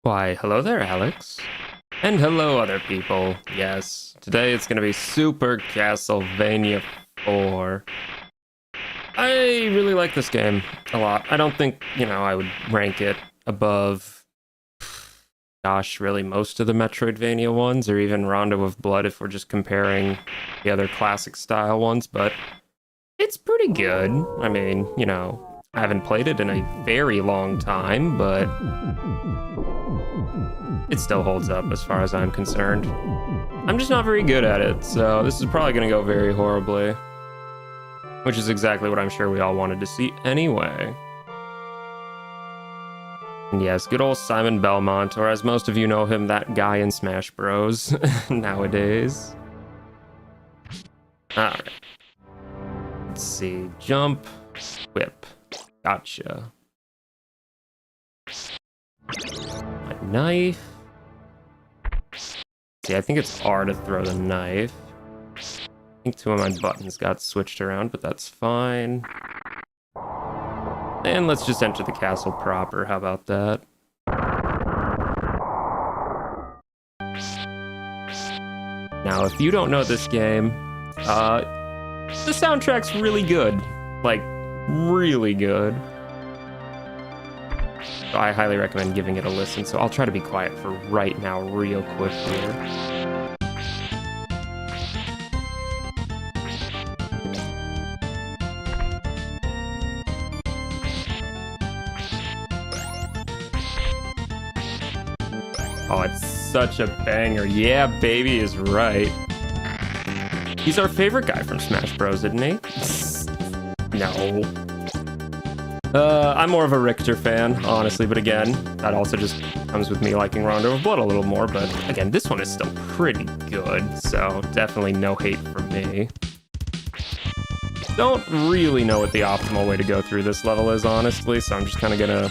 Why, hello there, Alex. And hello, other people. Yes, today it's gonna be Super Castlevania 4. I really like this game a lot. I don't think, I would rank it above, gosh, really most of the Metroidvania ones, or even Rondo of Blood if we're just comparing the other classic style ones, but it's pretty good. I mean, I haven't played it in a very long time, but it still holds up as far as I'm concerned. I'm just not very good at it, so this is probably going to go very horribly. Which is exactly what I'm sure we all wanted to see anyway. And yes, good old Simon Belmont, or as most of you know him, that guy in Smash Bros. Nowadays. Alright. Let's see. Jump. Whip. Gotcha. My knife. See, I think it's R to throw the knife. I think two of my buttons got switched around, but that's fine. And let's just enter the castle proper. How about that? Now, if you don't know this game, the soundtrack's really good. Like, really good. So I highly recommend giving it a listen, so I'll try to be quiet for right now real quick here. Oh, it's such a banger. Yeah, baby is right. He's our favorite guy from Smash Bros, isn't he? No. I'm more of a Richter fan, honestly, but again, that also just comes with me liking Rondo of Blood a little more, but again, this one is still pretty good, so definitely no hate from me. Don't really know what the optimal way to go through this level is, honestly, so I'm just kind of gonna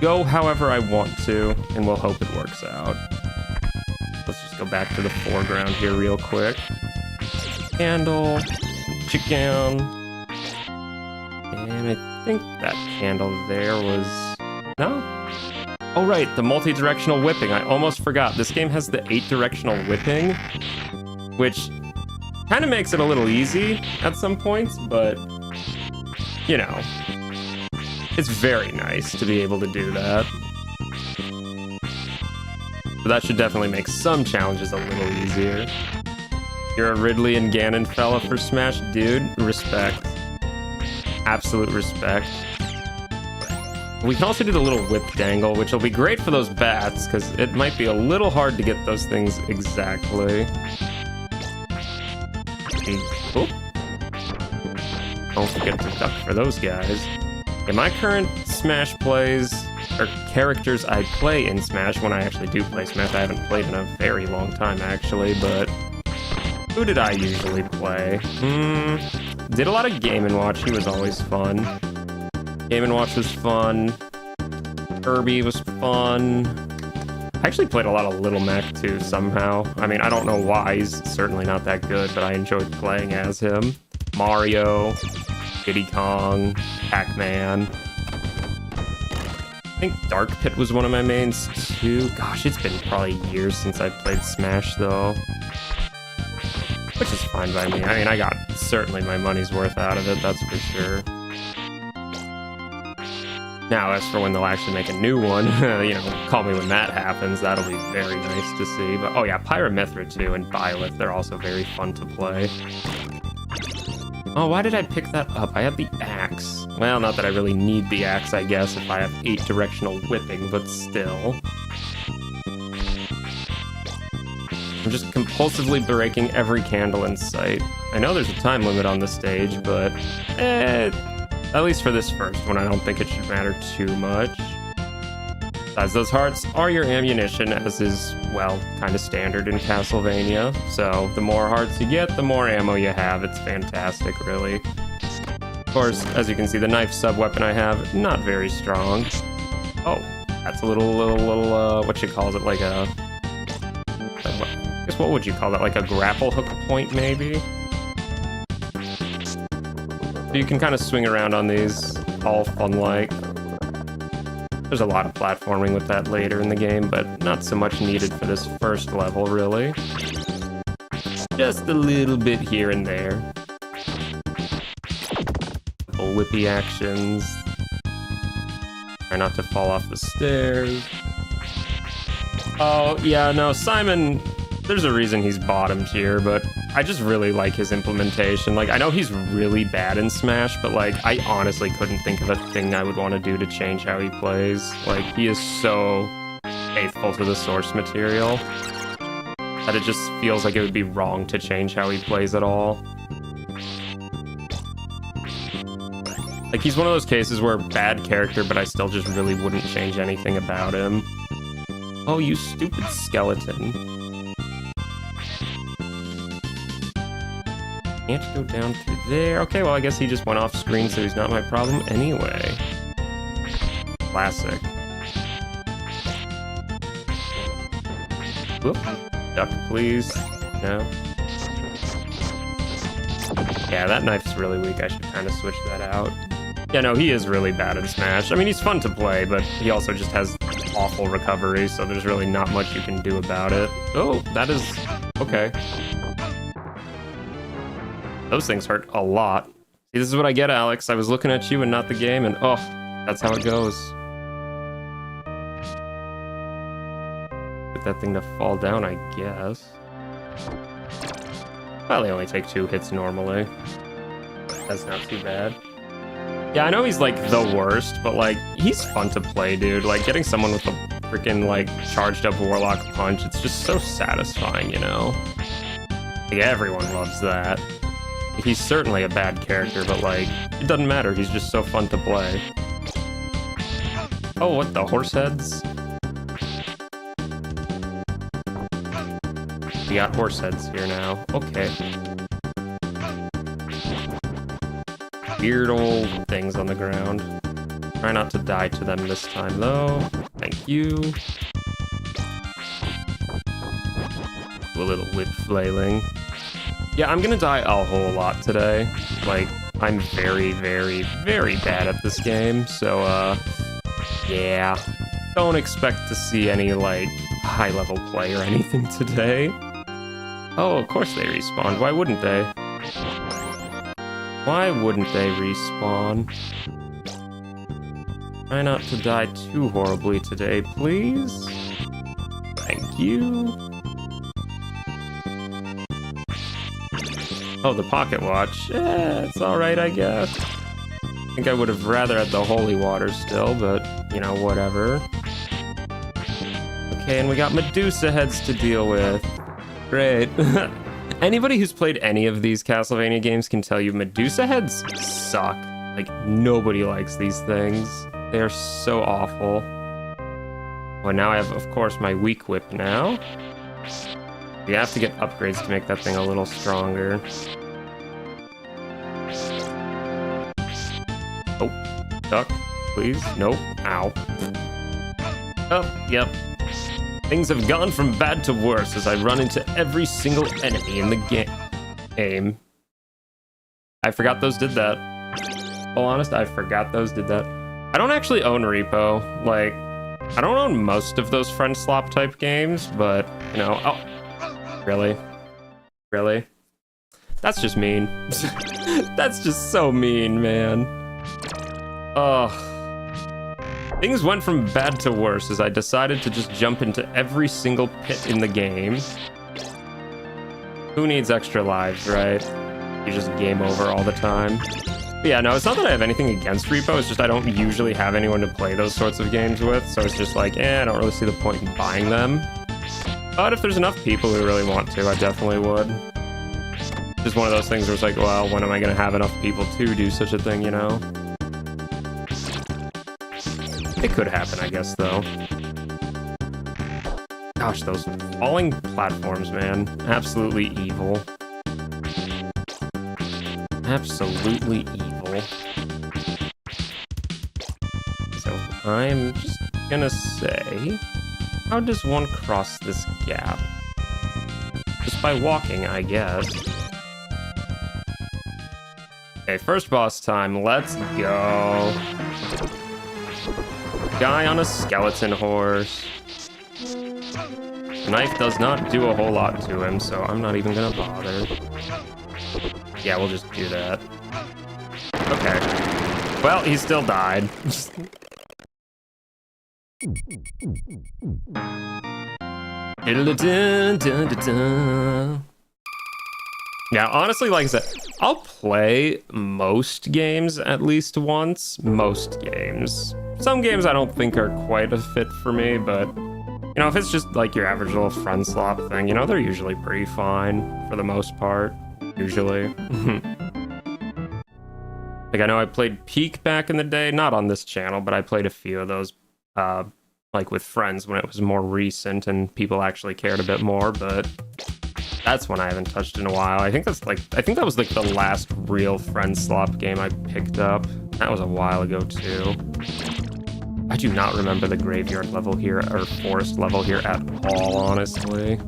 go however I want to, and we'll hope it works out. Let's just go back to the foreground here real quick. Candle, chicken. And I think that candle there was... No? Oh right, the multi-directional whipping. I almost forgot. This game has the 8-directional whipping, which kind of makes it a little easy at some points, but, it's very nice to be able to do that. But that should definitely make some challenges a little easier. You're a Ridley and Ganon fella for Smash? Dude, respect. Absolute respect. We can also do the little whip dangle, which will be great for those bats, because it might be a little hard to get those things exactly. Oh. Don't forget to duck for those guys. In my current Smash plays, or characters I play in Smash, when I actually do play Smash, I haven't played in a very long time actually, but who did I usually play? Did a lot of Game & Watch, he was always fun. Game & Watch was fun. Kirby was fun. I actually played a lot of Little Mac too, somehow. I mean, I don't know why, he's certainly not that good, but I enjoyed playing as him. Mario, Diddy Kong, Pac-Man. I think Dark Pit was one of my mains too. Gosh, it's been probably years since I played Smash though. Which is fine by me. I mean, I got certainly my money's worth out of it, that's for sure. Now, as for when they'll actually make a new one, call me when that happens. That'll be very nice to see. But oh yeah, Pyramithra too, and Byleth, they're also very fun to play. Oh, why did I pick that up? I have the axe. Well, not that I really need the axe, I guess, if I have 8-directional whipping, but still. I'm just compulsively breaking every candle in sight. I know there's a time limit on the stage, but at least for this first one, I don't think it should matter too much. Besides, those hearts are your ammunition, as is, well, kind of standard in Castlevania. So the more hearts you get, the more ammo you have. It's fantastic, really. Of course, as you can see, the knife sub-weapon I have, not very strong. Oh, that's a little, what you call it, like a... I guess what would you call that? Like a grapple hook point, maybe? So you can kind of swing around on these, all fun-like. There's a lot of platforming with that later in the game, but not so much needed for this first level, really. Just a little bit here and there. Couple whippy actions. Try not to fall off the stairs. Oh, yeah, no, Simon, there's a reason he's bottom tier, but I just really like his implementation. Like, I know he's really bad in Smash, but, like, I honestly couldn't think of a thing I would want to do to change how he plays. Like, he is so faithful to the source material that it just feels like it would be wrong to change how he plays at all. Like, he's one of those cases where bad character, but I still just really wouldn't change anything about him. Oh, you stupid skeleton. Can't go down through there. Okay, well, I guess he just went off screen, so he's not my problem anyway. Classic. Whoop. Duck, please. No. Yeah, that knife's really weak. I should kind of switch that out. Yeah, no, he is really bad in Smash. I mean, he's fun to play, but he also just has awful recovery, so there's really not much you can do about it. Oh, that is... okay. Those things hurt a lot. See, this is what I get, Alex. I was looking at you and not the game, and oh, that's how it goes. Get that thing to fall down, I guess. Well, they only take 2 hits normally. That's not too bad. Yeah, I know he's, like, the worst, but, like, he's fun to play, dude. Like, getting someone with a freaking, like, charged-up Warlock punch, it's just so satisfying, you know? Like, everyone loves that. He's certainly a bad character, but, like, it doesn't matter. He's just so fun to play. Oh, what, the horse heads? We got horse heads here now. Okay. Weird old things on the ground. Try not to die to them this time, though. Thank you. Do a little whip flailing. Yeah, I'm gonna die a whole lot today. Like, I'm very, very, very bad at this game, so, yeah. Don't expect to see any, like, high-level play or anything today. Oh, of course they respawned. Why wouldn't they? Why wouldn't they respawn? Try not to die too horribly today, please. Thank you. Oh, the pocket watch. It's alright, I guess. I think I would have rather had the holy water still, but, you know, whatever. Okay, and we got Medusa heads to deal with. Great. Anybody who's played any of these Castlevania games can tell you Medusa heads suck. Like, nobody likes these things. They are so awful. Well, now I have, of course, my weak whip now. We have to get upgrades to make that thing a little stronger. Oh, duck, please. Nope. Ow. Oh, yep. Things have gone from bad to worse as I run into every single enemy in the game. I forgot those did that. Well, honest, I forgot those did that. I don't actually own Repo. Like, I don't own most of those friend slop type games, but, you know, oh. Really? Really? That's just mean. That's just so mean, man. Ugh. Things went from bad to worse as I decided to just jump into every single pit in the game. Who needs extra lives, right? You just game over all the time. But yeah, no, it's not that I have anything against Repo, it's just I don't usually have anyone to play those sorts of games with, so it's just like, I don't really see the point in buying them. But if there's enough people who really want to, I definitely would. Just one of those things where it's like, well, when am I going to have enough people to do such a thing, you know? It could happen, I guess, though. Gosh, those falling platforms, man. Absolutely evil. Absolutely evil. So, I'm just gonna say... How does one cross this gap? Just by walking, I guess. Okay, first boss time. Let's go. guy on a skeleton horse. The knife does not do a whole lot to him, so I'm not even gonna bother. Yeah, we'll just do that. Okay. Well, he still died. Yeah, honestly, like I said, I'll play most games at least once. Most games. Some games I don't think are quite a fit for me, but you know, if it's just like your average little friend slop thing, you know, they're usually pretty fine for the most part. Usually. Like, I know I played Peak back in the day, not on this channel, but I played a few of those, like with friends when it was more recent and people actually cared a bit more, but that's one I haven't touched in a while. I think that was like the last real friend slop game I picked up. That was a while ago too. I do not remember the graveyard level here, or forest level here at all, honestly.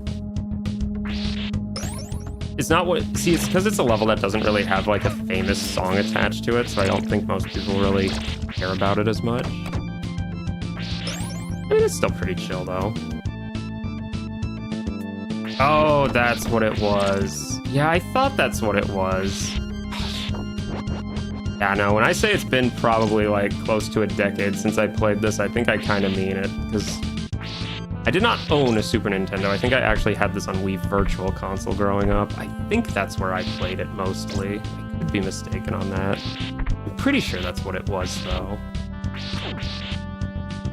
It's not what... See, it's because it's a level that doesn't really have, like, a famous song attached to it, so I don't think most people really care about it as much. I mean, it's still pretty chill, though. Oh, that's what it was. Yeah, I thought that's what it was. Yeah, no, when I say it's been probably, like, close to a decade since I played this, I think I kind of mean it, because I did not own a Super Nintendo. I think I actually had this on Wii Virtual Console growing up. I think that's where I played it mostly. I could be mistaken on that. I'm pretty sure that's what it was, though.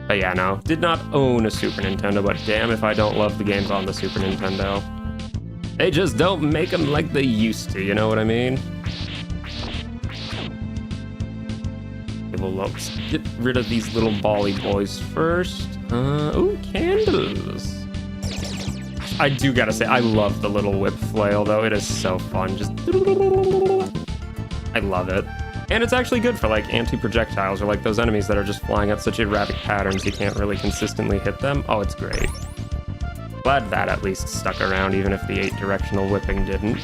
But yeah, no, did not own a Super Nintendo, but damn if I don't love the games on the Super Nintendo. They just don't make them like they used to, you know what I mean? Okay, well, let's get rid of these little bally boys first. Ooh, candles. I do gotta say, I love the little whip flail, though. It is so fun. Just... I love it. And it's actually good for, like, anti-projectiles, or, like, those enemies that are just flying at such erratic patterns you can't really consistently hit them. Oh, it's great. Glad that at least stuck around, even if the 8-directional whipping didn't.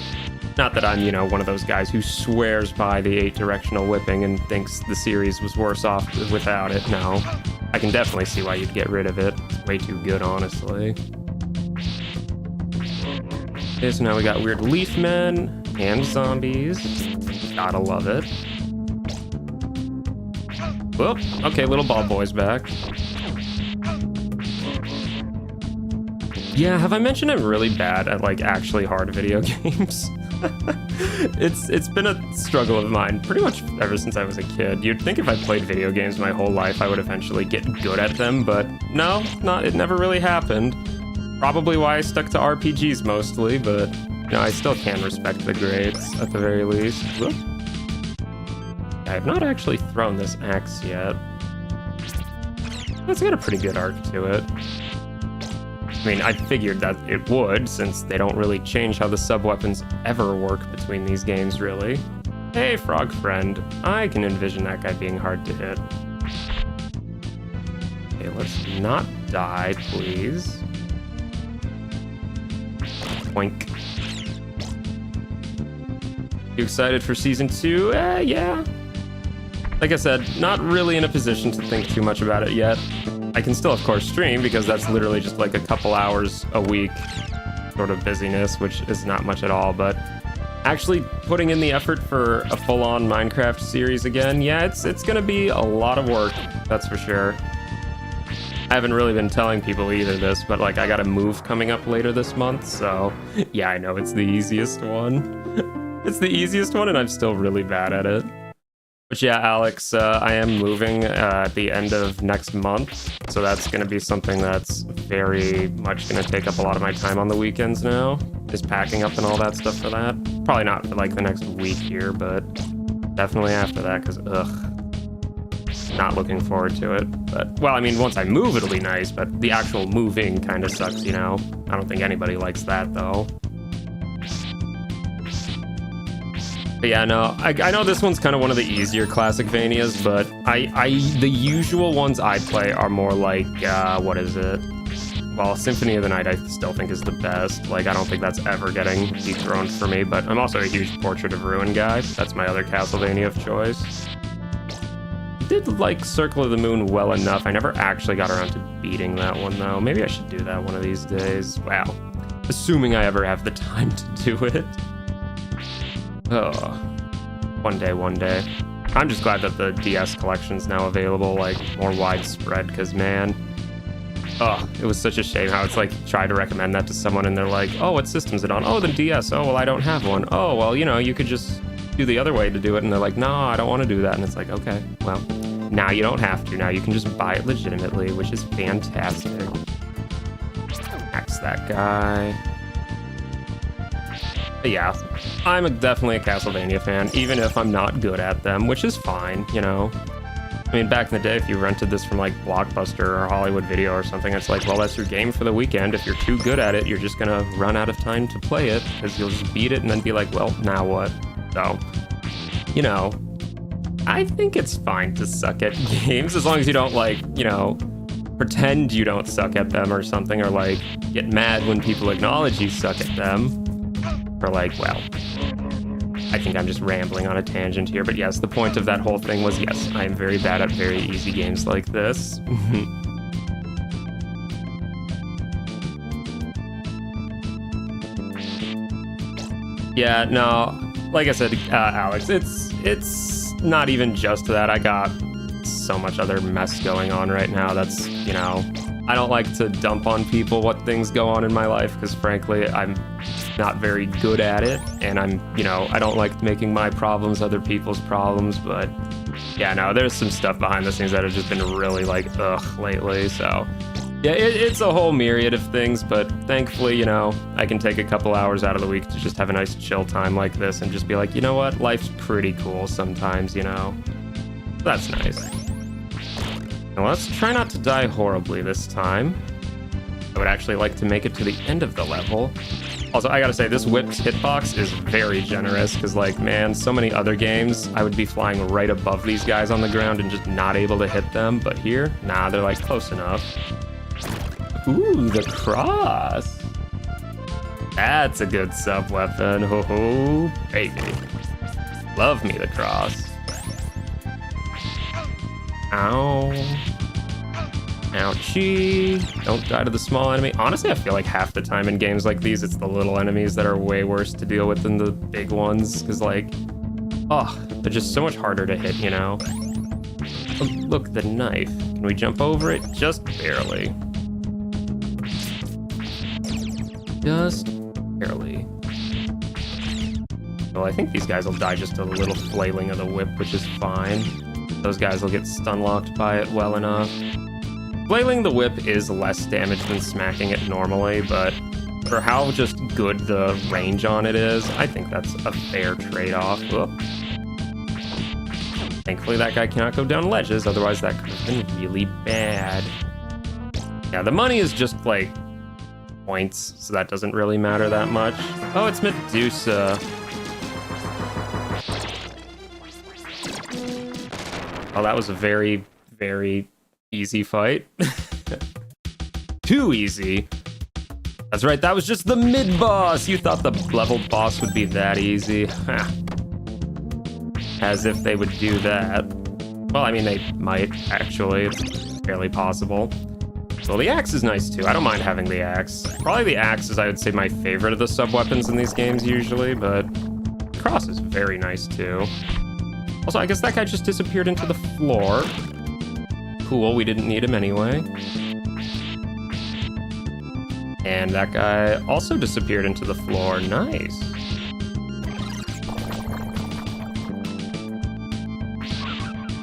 Not that I'm, you know, one of those guys who swears by the 8-directional whipping and thinks the series was worse off without it. No. I can definitely see why you'd get rid of it. It's way too good, honestly. Okay, so now we got weird leaf men and zombies. Gotta love it. Whoop. Okay, little ball boy's back. Yeah, have I mentioned I'm really bad at, like, actually hard video games? It's been a struggle of mine pretty much ever since I was a kid. You'd think if I played video games my whole life I would eventually get good at them, but no, it never really happened. Probably why I stuck to RPGs mostly, but you know, I still can respect the grades at the very least. Whoop. I have not actually thrown this axe yet. It's got a pretty good arc to it. I mean, I figured that it would, since they don't really change how the sub-weapons ever work between these games, really. Hey, frog friend. I can envision that guy being hard to hit. Okay, let's not die, please. Boink. You excited for Season 2? Yeah. Like I said, not really in a position to think too much about it yet. I can still, of course, stream, because that's literally just like a couple hours a week sort of busyness, which is not much at all, but actually putting in the effort for a full-on Minecraft series again, yeah, it's gonna be a lot of work, that's for sure. I haven't really been telling people either this, but like I got a move coming up later this month, so yeah, I know it's the easiest one. It's the easiest one, and I'm still really bad at it. But yeah, Alex, I am moving at the end of next month, so that's going to be something that's very much going to take up a lot of my time on the weekends now, is packing up and all that stuff for that. Probably not for like the next week here, but definitely after that, because not looking forward to it. But, well, I mean, once I move, it'll be nice, but the actual moving kind of sucks, you know? I don't think anybody likes that, though. But yeah, no, I know this one's kind of one of the easier Classicvanias, but the usual ones I play are more like, what is it? Well, Symphony of the Night I still think is the best. Like, I don't think that's ever getting dethroned for me, but I'm also a huge Portrait of Ruin guy. That's my other Castlevania of choice. did like Circle of the Moon well enough. I never actually got around to beating that one, though. Maybe I should do that one of these days. Wow. Assuming I ever have the time to do it. Oh. One day. I'm just glad that the DS collection's now available, like, more widespread, because, man... Oh, it was such a shame how it's like, try to recommend that to someone and they're like, oh, what system's it on? Oh, the DS. Oh, well, I don't have one. Oh, well, you know, you could just do the other way to do it. And they're like, no, I don't want to do that. And it's like, okay, well, now you don't have to. Now you can just buy it legitimately, which is fantastic. Axe that guy. But yeah, I'm definitely a Castlevania fan, even if I'm not good at them, which is fine, you know? I mean, back in the day, if you rented this from like Blockbuster or Hollywood Video or something, it's like, well, that's your game for the weekend. If you're too good at it, you're just gonna run out of time to play it because you'll just beat it and then be like, well, now what? So, you know, I think it's fine to suck at games as long as you don't like, you know, pretend you don't suck at them or something, or like get mad when people acknowledge you suck at them. Or like, well, I think I'm just rambling on a tangent here, but yes, the point of that whole thing was, yes, I am very bad at very easy games like this. Yeah, no, like I said, Alex, it's not even just that. I got so much other mess going on right now that's, you know, I don't like to dump on people what things go on in my life because, frankly, I'm not very good at it, and I'm, you know, I don't like making my problems other people's problems, but yeah, no, there's some stuff behind the scenes that have just been really, like, ugh, lately, so yeah, it's a whole myriad of things, but thankfully, you know, I can take a couple hours out of the week to just have a nice chill time like this and just be like, you know what, life's pretty cool sometimes, you know, that's nice. Now let's try not to die horribly this time. I would actually like to make it to the end of the level. Also, I gotta say, this whip's hitbox is very generous, because, like, man, so many other games, I would be flying right above these guys on the ground and just not able to hit them, but here, nah, they're, like, close enough. Ooh, the cross! That's a good sub-weapon, ho-ho, baby. Love me the cross. Ow. Ouchie. Don't die to the small enemy. Honestly, I feel like half the time in games like these, it's the little enemies that are way worse to deal with than the big ones. Because, like, oh, they're just so much harder to hit, you know? Oh, look, the knife. Can we jump over it? Just barely. Just barely. Well, I think these guys will die just a little flailing of the whip, which is fine. Those guys will get stun locked by it well enough. Flailing the whip is less damage than smacking it normally, but for how just good the range on it is, I think that's a fair trade-off. Whoop. Thankfully that guy cannot go down ledges, otherwise that could have been really bad. Yeah, the money is just like points, so that doesn't really matter that much. Oh, it's Medusa. Oh, that was a very, very easy fight. Too easy. That's right, that was just the mid-boss. You thought the level boss would be that easy. As if they would do that. Well, I mean, they might, actually. It's fairly possible. Well, the axe is nice, too. I don't mind having the axe. Probably the axe is, I would say, my favorite of the sub-weapons in these games, usually, but the cross is very nice, too. Also, I guess that guy just disappeared into the floor. Cool, we didn't need him anyway. And that guy also disappeared into the floor. Nice.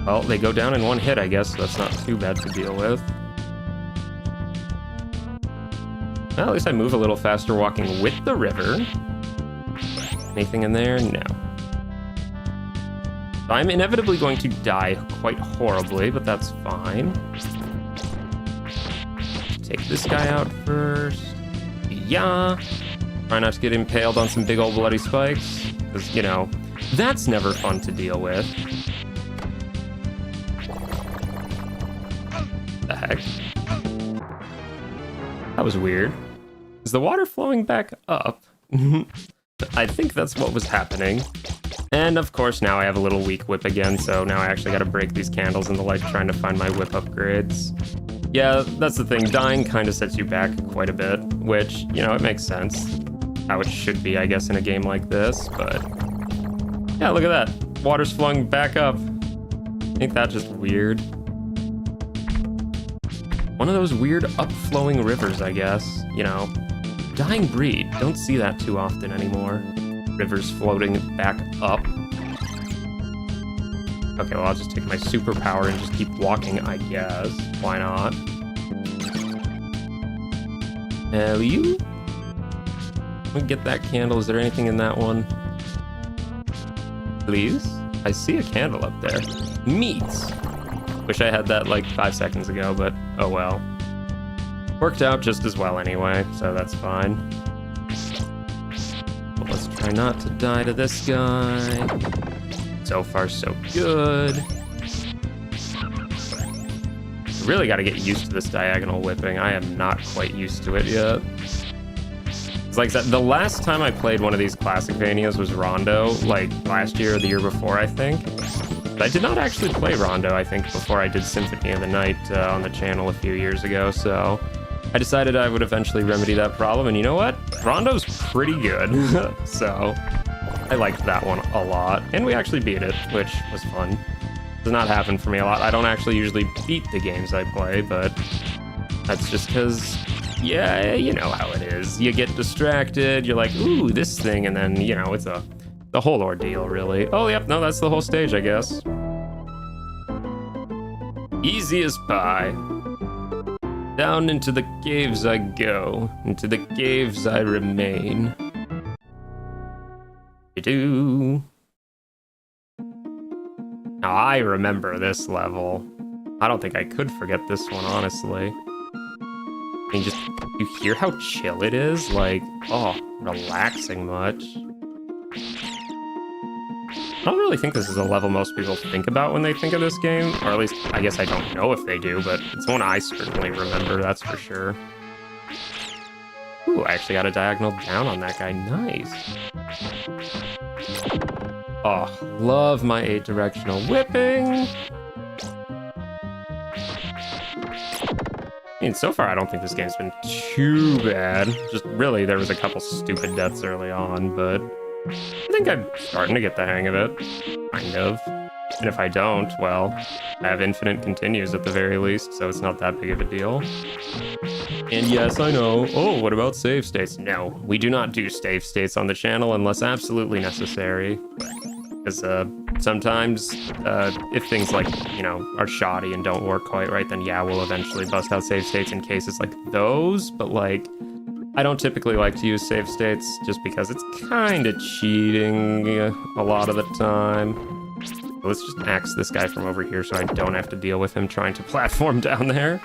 Well, they go down in one hit, I guess, so that's not too bad to deal with. Well, at least I move a little faster walking with the river. Anything in there? No. I'm inevitably going to die quite horribly, but that's fine. Take this guy out first. Yeah. Try not to get impaled on some big old bloody spikes, because, you know, that's never fun to deal with. The heck? That was weird. Is the water flowing back up? I think that's what was happening. And of course, now I have a little weak whip again, so now I actually gotta break these candles in the light trying to find my whip upgrades. Yeah, that's the thing, dying kind of sets you back quite a bit, which, you know, it makes sense. How it should be, I guess, in a game like this, but... yeah, look at that. Water's flowing back up. Ain't that just weird? One of those weird upflowing rivers, I guess. You know, dying breed. Don't see that too often anymore. Rivers floating back up. Okay, well, I'll just take my superpower and just keep walking, I guess. Why not? Hell you? Let me get that candle. Is there anything in that one? Please? I see a candle up there. Meat! Wish I had that like 5 seconds ago, but oh well. Worked out just as well anyway, so that's fine. But let's try not to die to this guy. So far, so good. Really got to get used to this diagonal whipping. I am not quite used to it yet. It's like I said, the last time I played one of these Classicvanias was Rondo, like last year or the year before, I think. But I did not actually play Rondo, I think, before I did Symphony of the Night on the channel a few years ago, so I decided I would eventually remedy that problem, and you know what? Rondo's pretty good, so I liked that one a lot, and we actually beat it, which was fun. Does not happen for me a lot. I don't actually usually beat the games I play, but that's just because, yeah, you know how it is. You get distracted, you're like, ooh, this thing, and then, you know, it's the whole ordeal, really. Oh, yep, no, that's the whole stage, I guess. Easy as pie. Down into the caves I go, into the caves I remain. Do. Now, I remember this level. I don't think I could forget this one, honestly. I mean, just, you hear how chill it is? Like, oh, relaxing much. I don't really think this is a level most people think about when they think of this game, or at least, I guess I don't know if they do, but it's one I certainly remember, that's for sure. Ooh, I actually got a diagonal down on that guy, nice. Oh, love my 8-directional whipping. I mean, so far I don't think this game's been too bad. Just really, there was a couple stupid deaths early on, but I think I'm starting to get the hang of it, kind of. And if I don't, well, I have infinite continues at the very least, so it's not that big of a deal. And yes, I know. Oh, what about save states? No, we do not do save states on the channel unless absolutely necessary. Because sometimes, if things like, you know, are shoddy and don't work quite right, then yeah, we'll eventually bust out save states in cases like those, but like, I don't typically like to use save states just because it's kind of cheating a lot of the time. So let's just axe this guy from over here so I don't have to deal with him trying to platform down there.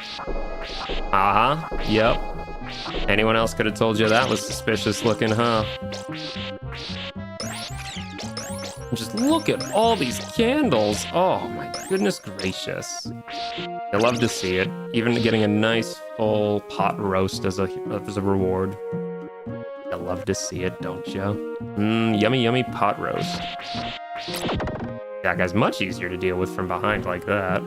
Uh-huh, yep. Anyone else could have told you that was suspicious looking, huh? Just look at all these candles. Oh my goodness gracious. I love to see it. Even getting a nice full pot roast as a reward. I love to see it, don't you? Yummy, yummy pot roast. That guy's much easier to deal with from behind like that.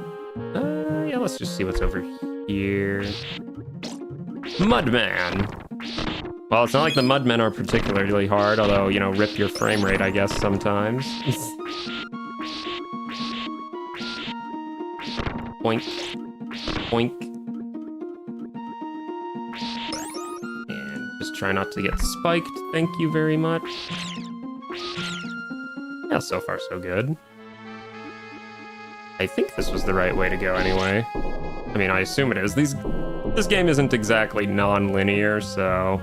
Yeah, let's just see what's over here. Mudman. Well, it's not like the Mudmen are particularly hard, although, you know, rip your frame rate, I guess, sometimes. Boink. Boink. And just try not to get spiked, thank you very much. Yeah, so far so good. I think this was the right way to go anyway. I mean, I assume it is. This game isn't exactly non-linear, so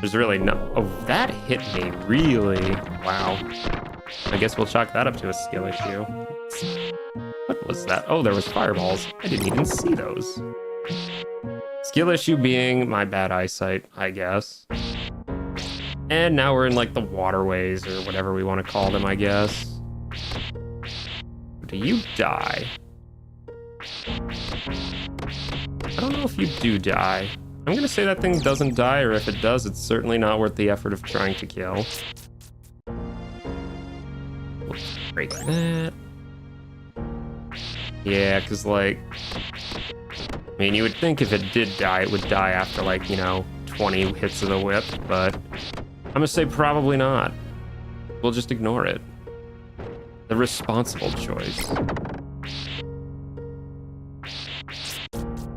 there's really no... Oh, that hit me, really? Wow. I guess we'll chalk that up to a skill issue. What was that? Oh, there was fireballs. I didn't even see those. Skill issue being my bad eyesight, I guess. And now we're in, like, the waterways, or whatever we want to call them, I guess. Do you die? I don't know if you do die. I'm gonna say that thing doesn't die, or if it does, it's certainly not worth the effort of trying to kill. break that. Yeah, because, like, I mean, you would think if it did die, it would die after, like, you know, 20 hits of the whip, but I'm gonna say probably not. We'll just ignore it. The responsible choice.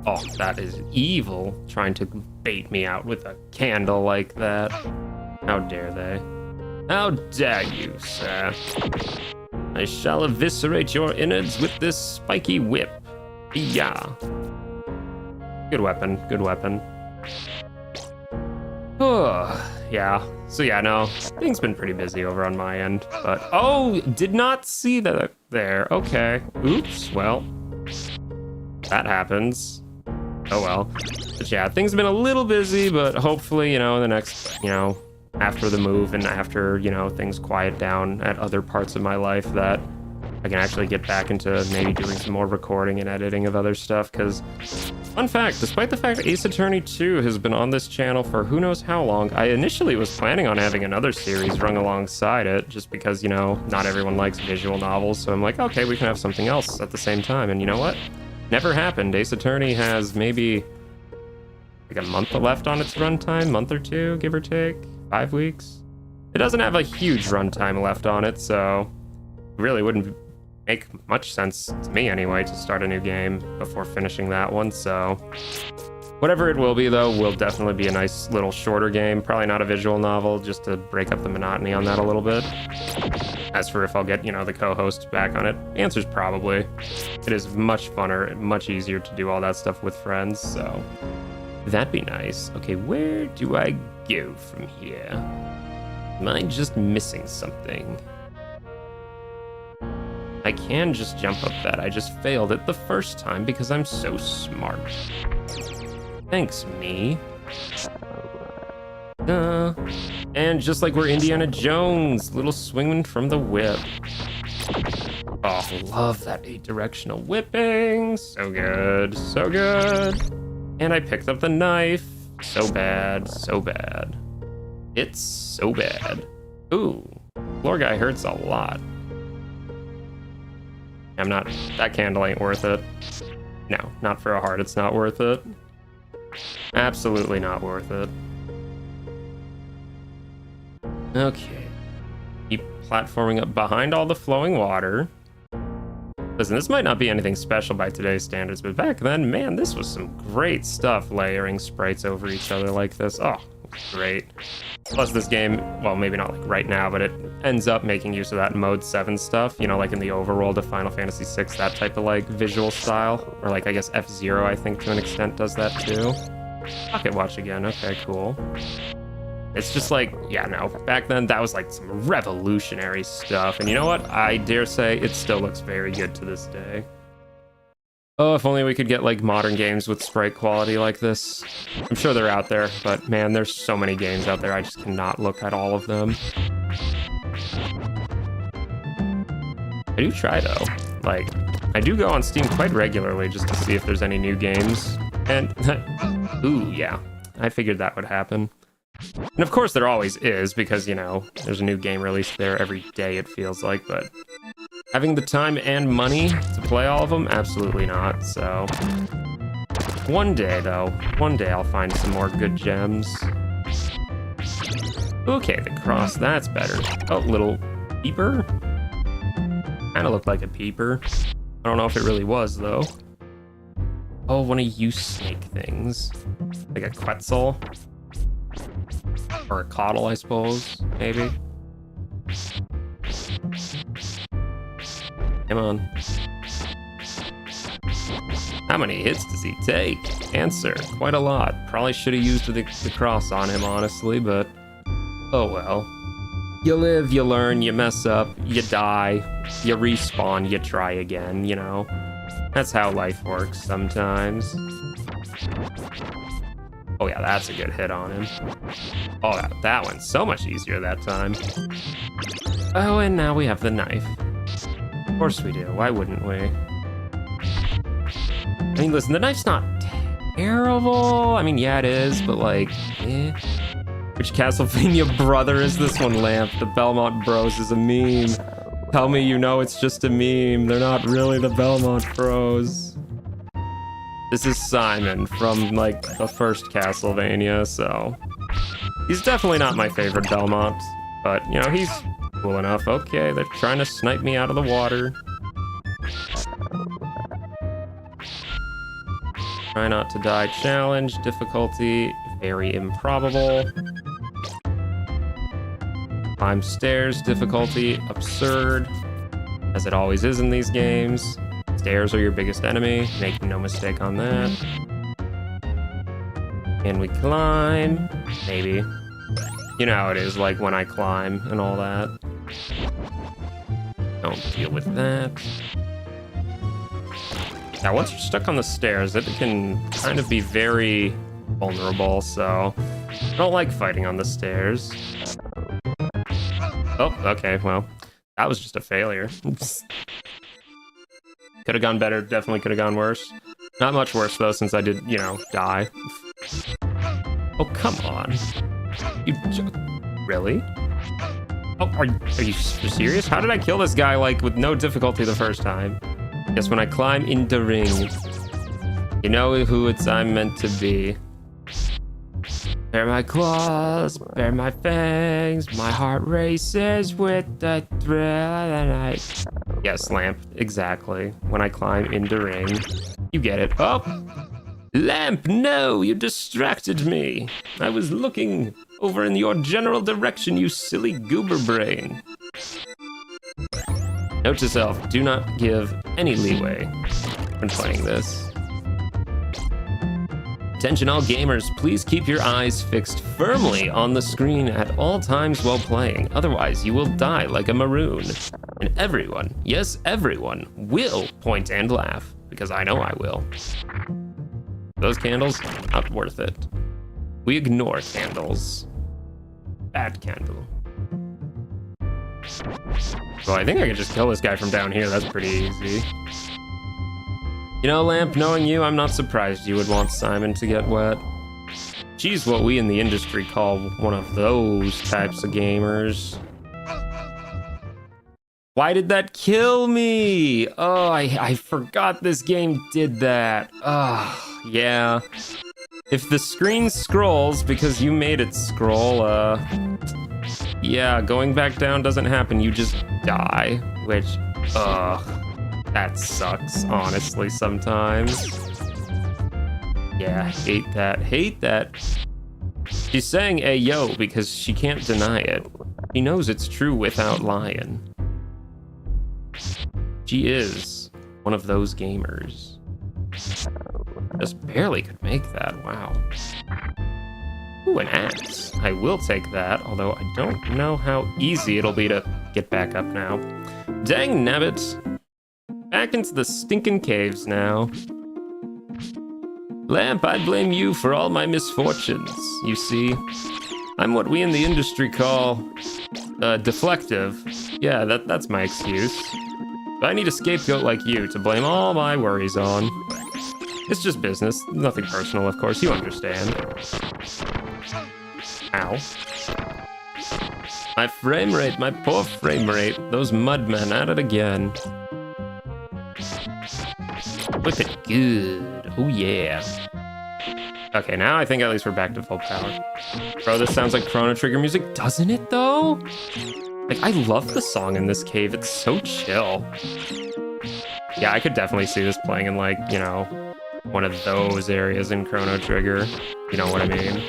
Oh, that is evil, trying to bait me out with a candle like that. How dare they? How dare you, sir? I shall eviscerate your innards with this spiky whip. Yeah. Good weapon, good weapon. Oh, yeah. So yeah, no, things been pretty busy over on my end, but oh, did not see that there. Okay. Oops, well, that happens. Oh well. But yeah, things have been a little busy, but hopefully, you know, in the next, you know, after the move and after, you know, things quiet down at other parts of my life, that I can actually get back into maybe doing some more recording and editing of other stuff. Because, fun fact, despite the fact that Ace Attorney 2 has been on this channel for who knows how long, I initially was planning on having another series run alongside it, just because, you know, not everyone likes visual novels. So I'm like, okay, we can have something else at the same time. And you know what? Never happened. Ace Attorney has maybe like a month left on its runtime, month or two, give or take, 5 weeks. It doesn't have a huge runtime left on it, so it really wouldn't make much sense to me anyway to start a new game before finishing that one. So whatever it will be, though, will definitely be a nice little shorter game. Probably not a visual novel, just to break up the monotony on that a little bit. As for if I'll get, you know, the co-host back on it, the answer's probably. It is much funner and much easier to do all that stuff with friends, so that'd be nice. Okay, where do I go from here? Am I just missing something? I can just jump up that. I just failed it the first time because I'm so smart. Thanks, me. And just like we're Indiana Jones, little swinging from the whip. Oh, love that 8-directional whipping. So good, so good. And I picked up the knife. So bad, so bad. It's so bad. Ooh, floor guy hurts a lot. That candle ain't worth it. No, not for a heart, it's not worth it. Absolutely not worth it. Okay. Keep platforming up behind all the flowing water. Listen, this might not be anything special by today's standards, but back then, man, this was some great stuff, layering sprites over each other like this. Oh, great. Plus this game, well, maybe not like right now, but it ends up making use of that Mode 7 stuff, you know, like in the overworld of Final Fantasy VI, that type of like visual style. Or like, I guess F-Zero, I think, to an extent does that too. Pocket watch again, okay, cool. It's just like, yeah, no, back then that was like some revolutionary stuff. And you know what? I dare say it still looks very good to this day. Oh, if only we could get like modern games with sprite quality like this. I'm sure they're out there, but man, there's so many games out there. I just cannot look at all of them. I do try though. Like, I do go on Steam quite regularly just to see if there's any new games. And, ooh, yeah, I figured that would happen. And of course there always is, because, you know, there's a new game released there every day, it feels like, but having the time and money to play all of them, absolutely not, so. One day, though, one day I'll find some more good gems. Okay, the cross, that's better. Oh, little peeper? Kinda looked like a peeper. I don't know if it really was, though. Oh, one of you snake things. Like a Quetzal. Or a Coddle, I suppose, maybe. Come on. How many hits does he take? Answer, quite a lot. Probably should have used the cross on him, honestly, but oh well. You live, you learn, you mess up, you die, you respawn, you try again, you know. That's how life works sometimes. Oh yeah, that's a good hit on him. Oh, that one's so much easier that time. Oh, and now we have the knife. Of course we do, why wouldn't we? I mean, listen, the knife's not terrible. I mean, yeah, it is, but like, eh. Which Castlevania brother is this one, Lamp? The Belmont Bros is a meme. Tell me you know it's just a meme. They're not really the Belmont Bros. This is Simon from, like, the first Castlevania, so... He's definitely not my favorite Belmont, but, you know, he's cool enough. Okay, they're trying to snipe me out of the water. Try not to die challenge. Difficulty, very improbable. Climb stairs, difficulty, absurd. As it always is in these games. Stairs are your biggest enemy, make no mistake on that. Can we climb? Maybe. You know how it is, like when I climb and all that. Don't deal with that. Now, once you're stuck on the stairs, it can kind of be very vulnerable, so I don't like fighting on the stairs. Oh, okay, well, that was just a failure. Could have gone better, definitely could have gone worse. Not much worse, though, since I did, you know, die. Oh, come on. You really? Oh, are you serious? How did I kill this guy, like, with no difficulty the first time? Guess when I climb in the ring, you know who I'm meant to be. Bare my claws, bare my fangs, my heart races with the thrill of the night. Yes, Lamp, exactly. When I climb in the ring, you get it. Oh! Lamp, no, you distracted me. I was looking over in your general direction, you silly goober brain. Note to self, do not give any leeway when playing this. Attention all gamers, please keep your eyes fixed firmly on the screen at all times while playing, otherwise you will die like a maroon. And everyone, yes everyone, will point and laugh, because I know I will. Those candles, not worth it. We ignore candles. Bad candle. Well, I think I could just kill this guy from down here, that's pretty easy. You know, Lamp, knowing you, I'm not surprised you would want Simon to get wet. She's what we in the industry call one of those types of gamers. Why did that kill me? Oh, I forgot this game did that. Oh, yeah. If the screen scrolls because you made it scroll, yeah, going back down doesn't happen, you just die, which, that sucks, honestly, sometimes. Yeah, hate that. She's saying "Ayo" because she can't deny it. She knows it's true without lying. She is one of those gamers. Just barely could make that, wow. Ooh, an axe. I will take that, although I don't know how easy it'll be to get back up now. Dang nabbit. Back into the stinking caves now. Lamp, I blame you for all my misfortunes. You see, I'm what we in the industry call, deflective. Yeah, that's my excuse. But I need a scapegoat like you to blame all my worries on. It's just business, nothing personal, of course, you understand. Ow. My frame rate, my poor frame rate. Those mudmen at it again. Whip it good. Oh yeah. Okay, now I think at least we're back to full power. Bro, this sounds like Chrono Trigger music, doesn't it though? Like, I love the song in this cave, it's so chill. Yeah, I could definitely see this playing in, like, you know, one of those areas in Chrono Trigger. You know what I mean?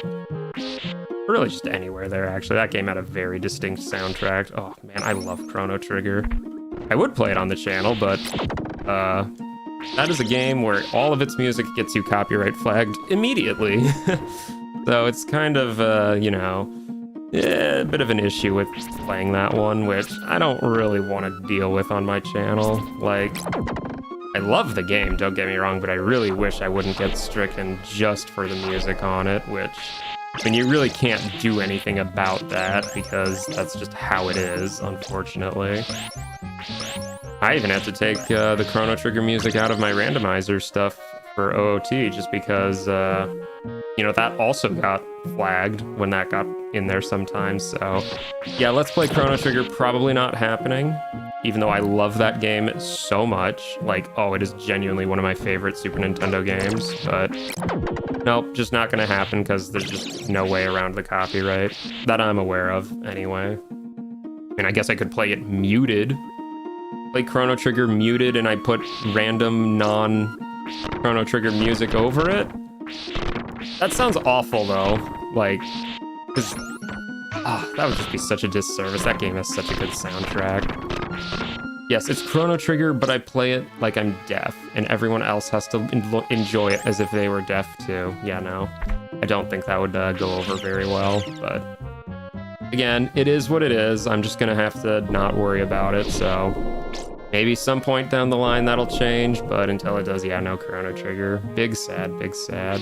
Or really just anywhere there, actually. That game had a very distinct soundtrack. Oh man, I love Chrono Trigger. I would play it on the channel, but that is a game where all of its music gets you copyright flagged immediately. So it's kind of, you know, a bit of an issue with playing that one, which I don't really want to deal with on my channel. Like, I love the game, don't get me wrong, but I really wish I wouldn't get stricken just for the music on it, which, I mean, you really can't do anything about that because that's just how it is, unfortunately. I even had to take the Chrono Trigger music out of my randomizer stuff for OOT just because, you know, that also got flagged when that got in there sometimes. So, yeah, Let's Play Chrono Trigger probably not happening. even though I love that game so much. Like, oh, it is genuinely one of my favorite Super Nintendo games, but nope, just not gonna happen because there's just no way around the copyright that I'm aware of anyway. I mean, I guess I could play it muted. Play Chrono Trigger muted and I put random non-Chrono Trigger music over it. That sounds awful though. Like, because that would just be such a disservice. That game has such a good soundtrack. Yes, it's Chrono Trigger, but I play it like I'm deaf, and everyone else has to enjoy it as if they were deaf too. Yeah, no. I don't think that would go over very well, but again, it is what it is. I'm just gonna have to not worry about it, so maybe some point down the line that'll change, but until it does, yeah, no Chrono Trigger. Big sad, big sad.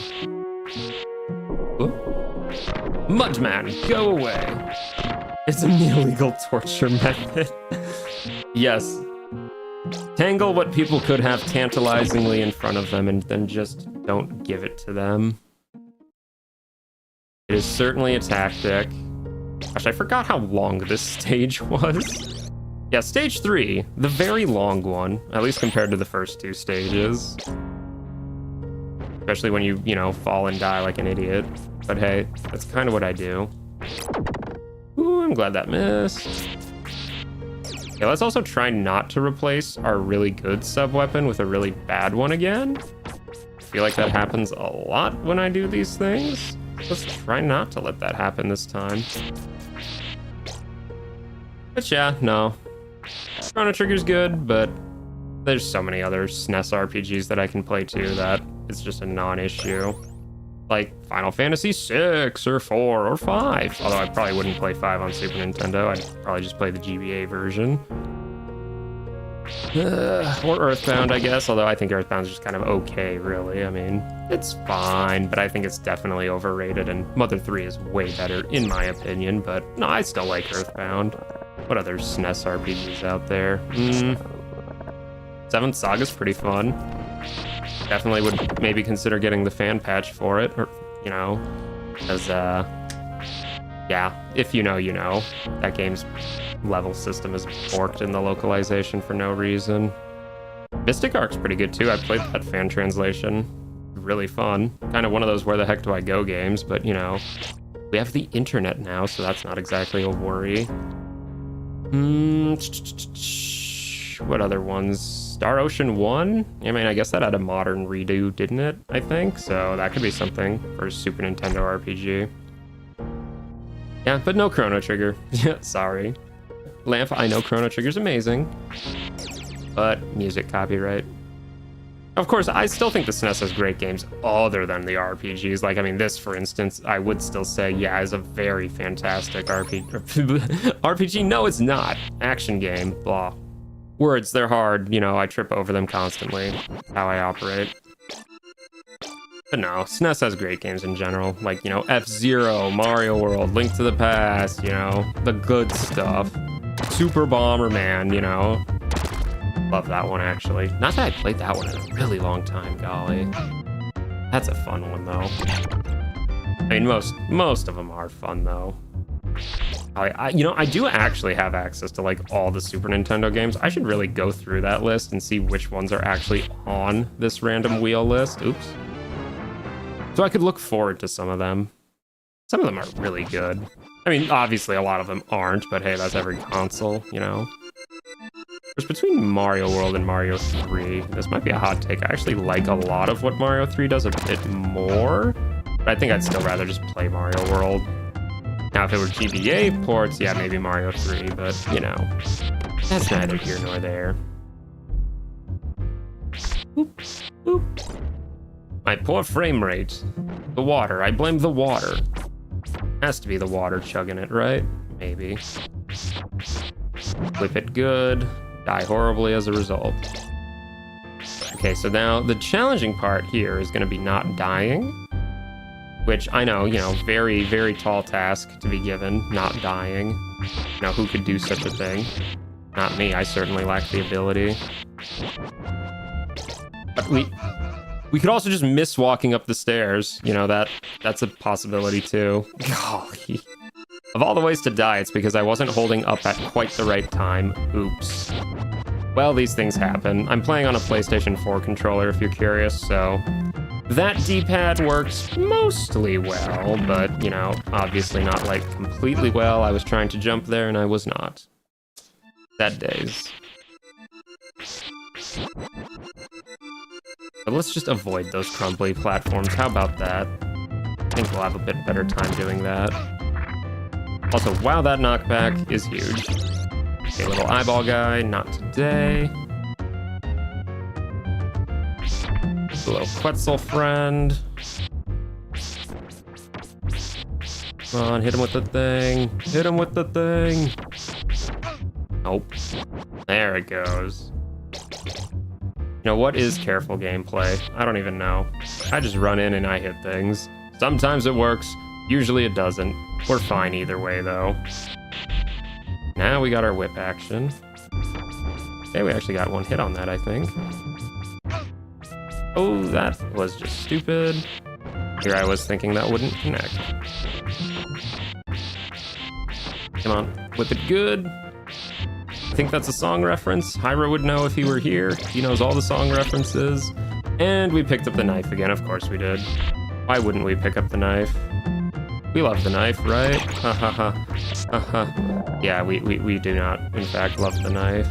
Ooh. Mudman, go away. It's an illegal torture method. Yes. Tangle what people could have tantalizingly in front of them and then just don't give it to them. It is certainly a tactic. Gosh, I forgot how long this stage was. Yeah, stage 3, the very long one, at least compared to the first 2 stages. Especially when you know, fall and die like an idiot. But hey, that's kind of what I do. Ooh, I'm glad that missed. Yeah, let's also try not to replace our really good sub-weapon with a really bad one again. I feel like that happens a lot when I do these things. Let's try not to let that happen this time. But yeah, no. Chrono Trigger's good, but there's so many other SNES RPGs that I can play too that it's just a non-issue. Like Final Fantasy 6 or 4 or 5. Although I probably wouldn't play 5 on Super Nintendo. I'd probably just play the GBA version. Or Earthbound, I guess. Although I think Earthbound's just kind of okay, really. I mean, it's fine, but I think it's definitely overrated. And Mother 3 is way better, in my opinion. But no, I still like Earthbound. What other SNES RPGs out there? Seventh Saga's pretty fun. Definitely would maybe consider getting the fan patch for it, or, you know, because, yeah, if you know, you know. That game's level system is forked in the localization for no reason. Mystic Arc's pretty good, too. I played that fan translation. Really fun. Kind of one of those where the heck do I go games, but, you know, we have the internet now, so that's not exactly a worry. What other ones? Star Ocean 1? I mean, I guess that had a modern redo, didn't it? I think. So that could be something for a Super Nintendo RPG. Yeah, but no Chrono Trigger. Yeah, sorry. Lamp, I know Chrono Trigger's amazing. But music copyright. Of course, I still think the SNES has great games other than the RPGs. Like, I mean, this, for instance, I would still say, yeah, is a very fantastic RPG. No, it's not. Action game, blah. Words, they're hard, you know, I trip over them constantly. How I operate. But no, SNES has great games in general. Like, you know, F-Zero, Mario World, Link to the Past, you know, the good stuff. Super Bomberman, you know. Love that one, actually. Not that I played that one in a really long time, golly. That's a fun one, though. I mean, most of them are fun, though. You know, I do actually have access to, like, all the Super Nintendo games. I should really go through that list and see which ones are actually on this random wheel list. Oops. So I could look forward to some of them. Some of them are really good. I mean, obviously a lot of them aren't, but hey, that's every console, you know? There's between Mario World and Mario 3. This might be a hot take. I actually like a lot of what Mario 3 does a bit more, but I think I'd still rather just play Mario World. Now, if it were GBA ports, yeah, maybe Mario 3, but, you know, that's neither here nor there. Oop, oop. My poor frame rate. The water. I blame the water. Has to be the water chugging it, right? Maybe. Whip it good. Die horribly as a result. Okay, so now the challenging part here is going to be not dying. Which I know, you know, very, very tall task to be given, not dying. Now, who could do such a thing? Not me, I certainly lack the ability. But we could also just miss walking up the stairs. You know, that's a possibility too. Golly. Of all the ways to die, it's because I wasn't holding up at quite the right time. Oops. Well, these things happen. I'm playing on a PlayStation 4 controller, if you're curious, so... That D-pad works mostly well, but, you know, obviously not, like, completely well. I was trying to jump there, and I was not. Sad days. But let's just avoid those crumbly platforms. How about that? I think we'll have a bit better time doing that. Also, wow, that knockback is huge. Okay, little eyeball guy, not today. Little Quetzal friend. Come on, hit him with the thing. Hit him with the thing. Nope. There it goes. You know, what is careful gameplay? I don't even know. I just run in and I hit things. Sometimes it works, usually it doesn't. We're fine either way, though. Now we got our whip action. Okay, we actually got one hit on that, I think. Oh, that was just stupid. Here I was thinking that wouldn't connect. Come on, whip it good. I think that's a song reference. Hyro would know if he were here. He knows all the song references. And we picked up the knife again, of course we did. Why wouldn't we pick up the knife? We love the knife, right? Ha ha ha. Ha ha. Yeah, we do not, in fact, love the knife.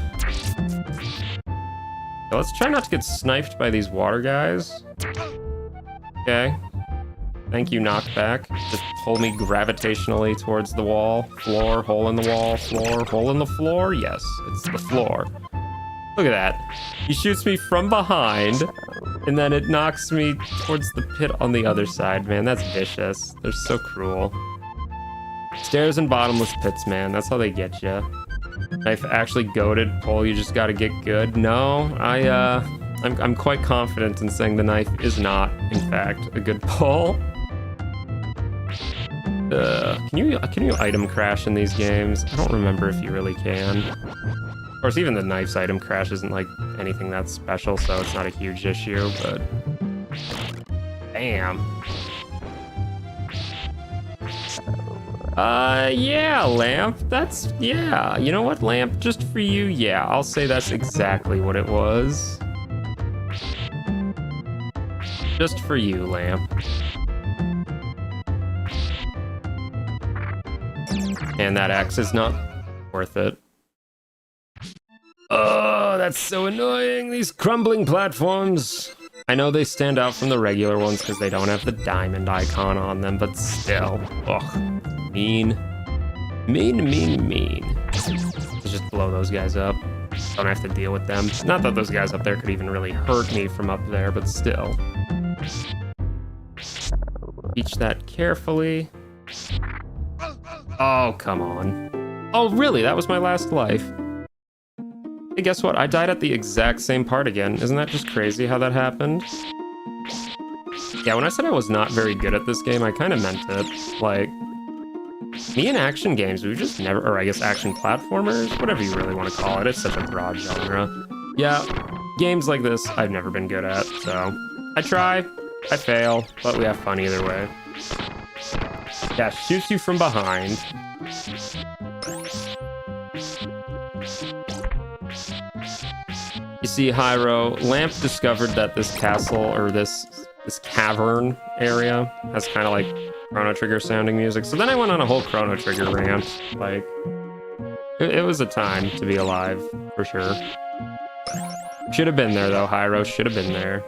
So let's try not to get sniped by these water guys. Okay. Thank you, knockback. Just pull me gravitationally towards the wall. Floor, hole in the wall, floor, hole in the floor. Yes, it's the floor. Look at that. He shoots me from behind, and then it knocks me towards the pit on the other side. Man, that's vicious. They're so cruel. Stairs and bottomless pits, man. That's how they get you. Knife actually goated pull, you just gotta get good. No, I'm quite confident in saying the knife is not, in fact, a good pull. Can you item crash in these games? I don't remember if you really can. Of course, even the knife's item crash isn't like anything that's special, so it's not a huge issue, but... Damn. Yeah, Lamp. That's, yeah. You know what, Lamp? Just for you, yeah. I'll say that's exactly what it was. Just for you, Lamp. And that axe is not worth it. Oh, that's so annoying. These crumbling platforms. I know they stand out from the regular ones because they don't have the diamond icon on them, but still. Ugh. Mean. Mean, mean, mean. Let's just blow those guys up. Don't have to deal with them. Not that those guys up there could even really hurt me from up there, but still. Reach that carefully. Oh, come on. Oh, really? That was my last life. Hey, guess what? I died at the exact same part again. Isn't that just crazy how that happened? Yeah, when I said I was not very good at this game, I kind of meant it. Like, me and action games, we just never, or I guess action platformers, whatever you really want to call it. It's such a broad genre. Yeah, games like this, I've never been good at, so I try, I fail, but we have fun either way. Yeah, shoots you from behind. You see, Hyro, Lamp discovered that this castle, or this cavern area has kind of like Chrono Trigger sounding music. So then I went on a whole Chrono Trigger rant. Like, it was a time to be alive, for sure. Should have been there, though, Hyro. Should have been there.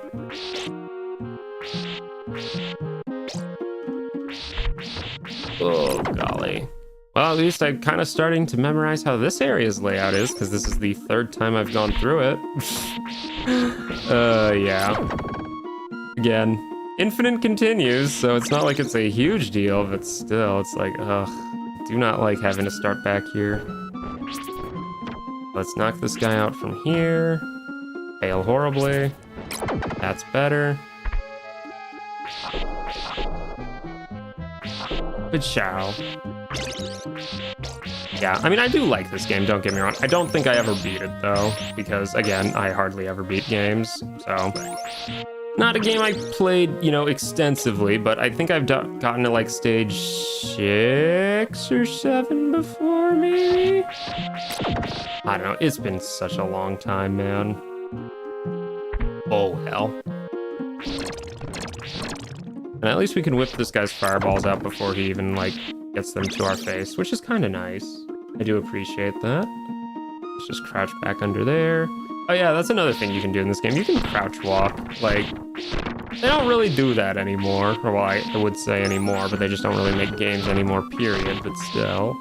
Oh, golly. Well, at least I'm kind of starting to memorize how this area's layout is, because this is the third time I've gone through it. Yeah. Again, Infinite continues, so it's not like it's a huge deal, but still, it's like, ugh. Do not like having to start back here. Let's knock this guy out from here. Fail horribly. That's better. Good chow. Yeah, I mean, I do like this game, don't get me wrong. I don't think I ever beat it, though, because, again, I hardly ever beat games, so... Not a game I played, you know, extensively, but I think I've gotten to like stage 6 or 7 before, maybe? I don't know, it's been such a long time, man. Oh, well. And at least we can whip this guy's fireballs out before he even, like, gets them to our face, which is kind of nice. I do appreciate that. Let's just crouch back under there. Oh yeah, that's another thing you can do in this game. You can crouch walk. Like, they don't really do that anymore. Or, well, I would say anymore, but they just don't really make games anymore, period. But still.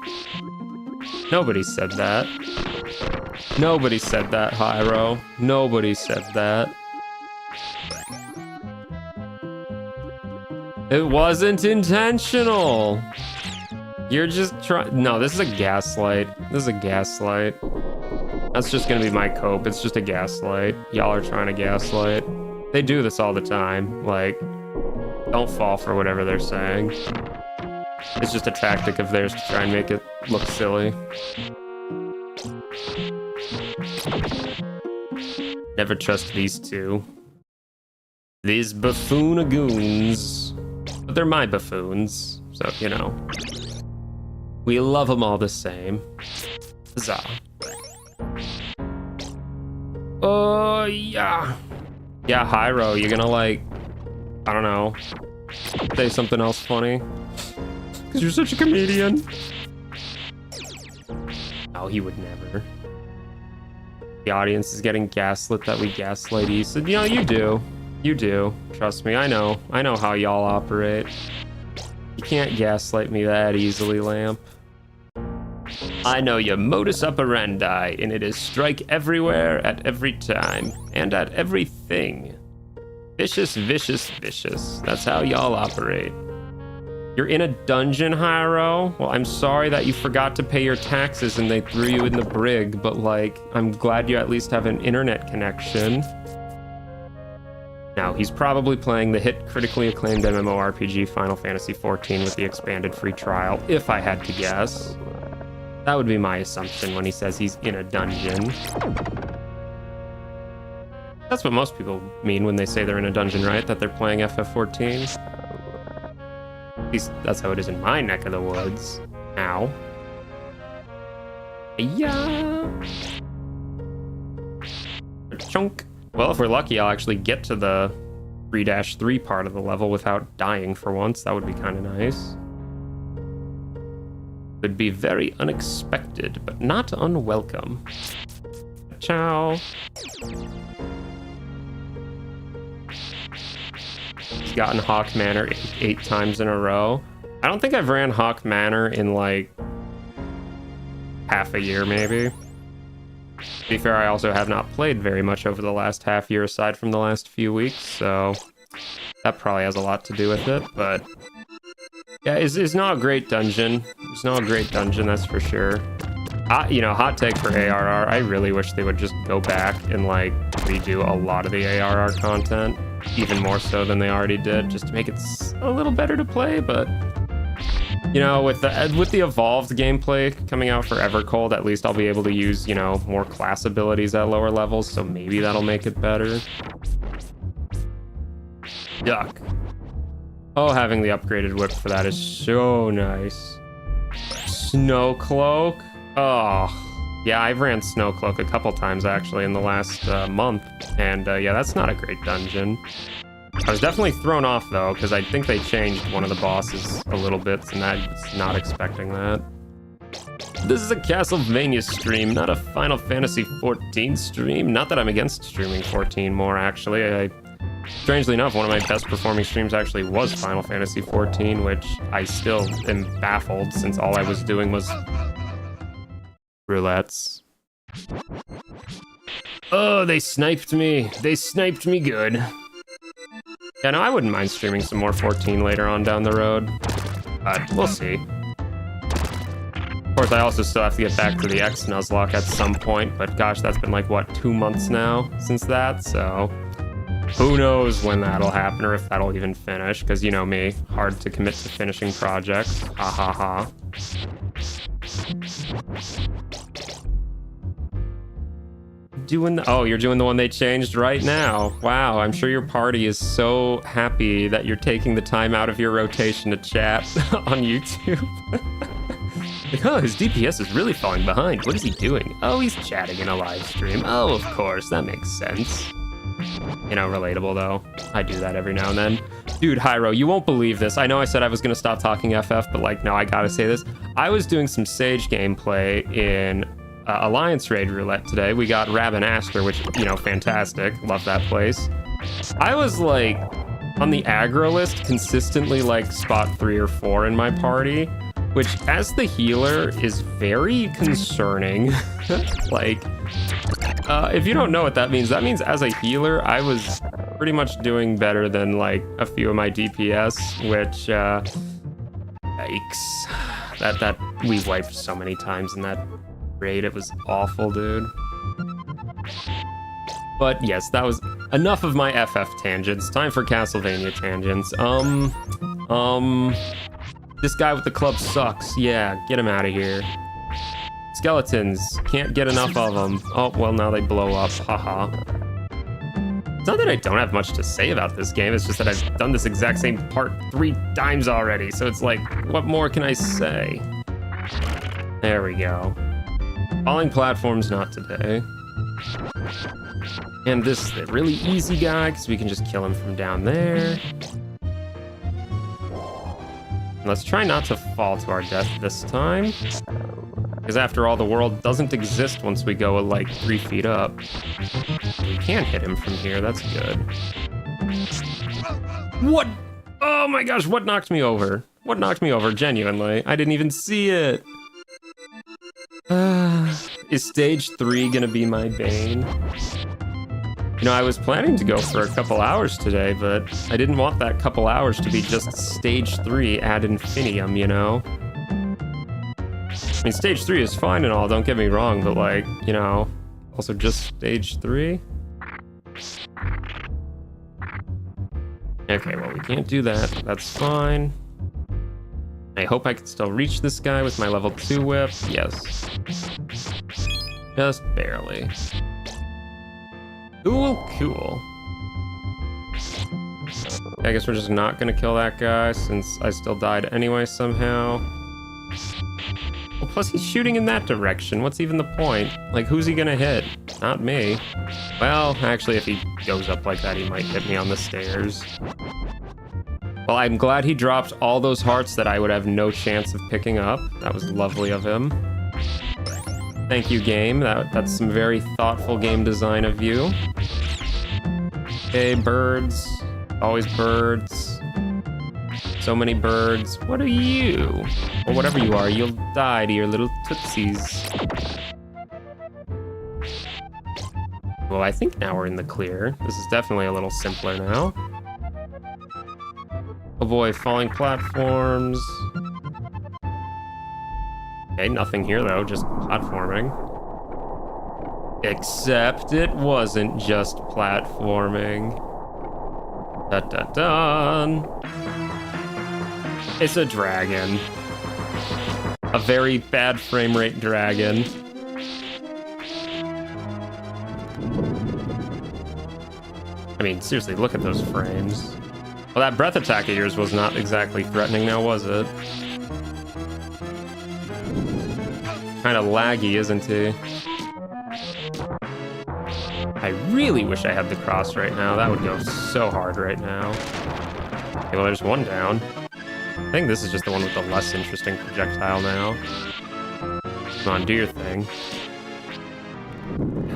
Nobody said that. Nobody said that, Hyro. Nobody said that. It wasn't intentional. You're just trying. No, this is a gaslight. This is a gaslight. That's just gonna be my cope. It's just a gaslight. Y'all are trying to gaslight. They do this all the time. Like, don't fall for whatever they're saying. It's just a tactic of theirs to try and make it look silly. Never trust these two. These buffoon-a-goons. But they're my buffoons, so, you know. We love them all the same. Huzzah. Oh, yeah. Yeah, Hyro, you're gonna, like, I don't know, say something else funny? Because you're such a comedian. Oh, he would never. The audience is getting gaslit that we gaslight East. You know, you do. You do. Trust me, I know. I know how y'all operate. You can't gaslight me that easily, Lamp. I know your modus operandi, and it is strike everywhere at every time, and at everything. Vicious, vicious, vicious. That's how y'all operate. You're in a dungeon, Hyro? Well, I'm sorry that you forgot to pay your taxes and they threw you in the brig, but like, I'm glad you at least have an internet connection. Now, he's probably playing the hit critically acclaimed MMORPG Final Fantasy XIV with the expanded free trial, if I had to guess. That would be my assumption when he says he's in a dungeon. That's what most people mean when they say they're in a dungeon, right? That they're playing FF14. At least that's how it is in my neck of the woods. Ow. Yeah. Chunk. Well, if we're lucky, I'll actually get to the 3-3 part of the level without dying for once. That would be kind of nice. Would be very unexpected, but not unwelcome. Ciao. He's gotten Hawk Manor 8 times in a row. I don't think I've ran Hawk Manor in like half a year, maybe. To be fair, I also have not played very much over the last half year aside from the last few weeks, so that probably has a lot to do with it, but yeah, it's not a great dungeon. It's not a great dungeon, that's for sure. You know, hot take for ARR, I really wish they would just go back and like redo a lot of the ARR content, even more so than they already did, just to make it a little better to play, but you know, with the evolved gameplay coming out for Evercold, at least I'll be able to use, you know, more class abilities at lower levels, so maybe that'll make it better. Yuck. Oh, having the upgraded whip for that is so nice. Snow Cloak? Oh, yeah, I've ran Snow Cloak a couple times actually in the last month, and yeah, that's not a great dungeon. I was definitely thrown off though, because I think they changed one of the bosses a little bit, and I was not expecting that. This is a Castlevania stream, not a Final Fantasy XIV stream. Not that I'm against streaming 14 more, actually. Strangely enough, one of my best performing streams actually was Final Fantasy XIV, which I still am baffled since all I was doing was roulettes. Oh, they sniped me. They sniped me good. Yeah, no, I wouldn't mind streaming some more 14 later on down the road. We'll see. Of course, I also still have to get back to the X Nuzlocke at some point, but gosh, that's been like, what, 2 months now since that, so who knows when that'll happen or if that'll even finish, because you know me, hard to commit to finishing projects. Ha ha ha. doing the... Oh, you're doing the one they changed right now. Wow, I'm sure your party is so happy that you're taking the time out of your rotation to chat on YouTube. Like, oh, his DPS is really falling behind. What is he doing? Oh, he's chatting in a live stream. Oh, of course, that makes sense. You know, relatable though. I do that every now and then. Dude, Hyro, you won't believe this. I know I said I was gonna stop talking FF, but like, no, I gotta say this. I was doing some Sage gameplay in Alliance Raid Roulette today. We got Rabin Aster, which, you know, fantastic. Love that place. I was like, on the aggro list, consistently like spot 3 or 4 in my party, which as the healer is very concerning. Like, if you don't know what that means as a healer, I was pretty much doing better than like a few of my DPS, which, yikes. That we wiped so many times in that raid. It was awful, dude. But yes, that was enough of my FF tangents. Time for Castlevania tangents. This guy with the club sucks. Yeah, get him out of here. Skeletons, can't get enough of them. Oh, well, now they blow up. Haha. It's not that I don't have much to say about this game, it's just that I've done this exact same part 3 times already, so it's like, what more can I say? There we go. Falling platforms, not today. And this is the really easy guy, because we can just kill him from down there. Let's try not to fall to our death this time. Because after all, the world doesn't exist once we go like 3 feet up. We can hit him from here, that's good. What? Oh my gosh, what knocked me over? What knocked me over, genuinely? I didn't even see it. Is stage 3 gonna be my bane? You know, I was planning to go for a couple hours today, but I didn't want that couple hours to be just stage 3 ad infinitum, you know? I mean, stage 3 is fine and all, don't get me wrong, but like, you know, also just stage 3? Okay, well, we can't do that. That's fine. I hope I can still reach this guy with my level 2 whip. Yes. Just barely. Cool. I guess we're just not gonna kill that guy since I still died anyway somehow. Well, plus he's shooting in that direction. What's even the point? Like, who's he gonna hit? Not me. Well, actually, if he goes up like that, he might hit me on the stairs. Well, I'm glad he dropped all those hearts that I would have no chance of picking up. That was lovely of him. Thank you, game. That's some very thoughtful game design of you. Okay, birds. Always birds. So many birds. What are you? Or whatever you are, you'll die to your little tootsies. Well, I think now we're in the clear. This is definitely a little simpler now. Oh boy, falling platforms. Okay, nothing here though, just platforming. Except it wasn't just platforming. Dun. It's a dragon. A very bad frame rate dragon. I mean, seriously, look at those frames. Well, that breath attack of yours was not exactly threatening now, was it? Kind of laggy, isn't he? I really wish I had the cross right now. That would go so hard right now. Okay, well, there's one down. I think this is just the one with the less interesting projectile now. Come on, do your thing.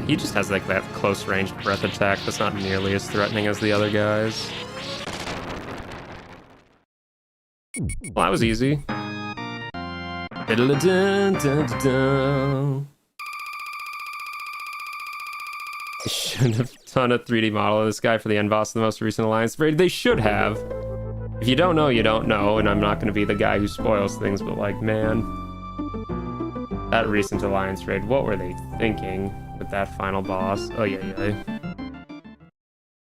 He just has like that close range breath attack that's not nearly as threatening as the other guys. Well, that was easy. I should have done a 3D model of this guy for the end boss of the most recent Alliance raid. They should have. If you don't know, you don't know, and I'm not going to be the guy who spoils things, but like, man, that recent Alliance raid, what were they thinking with that final boss? Oh, yeah. Yeah,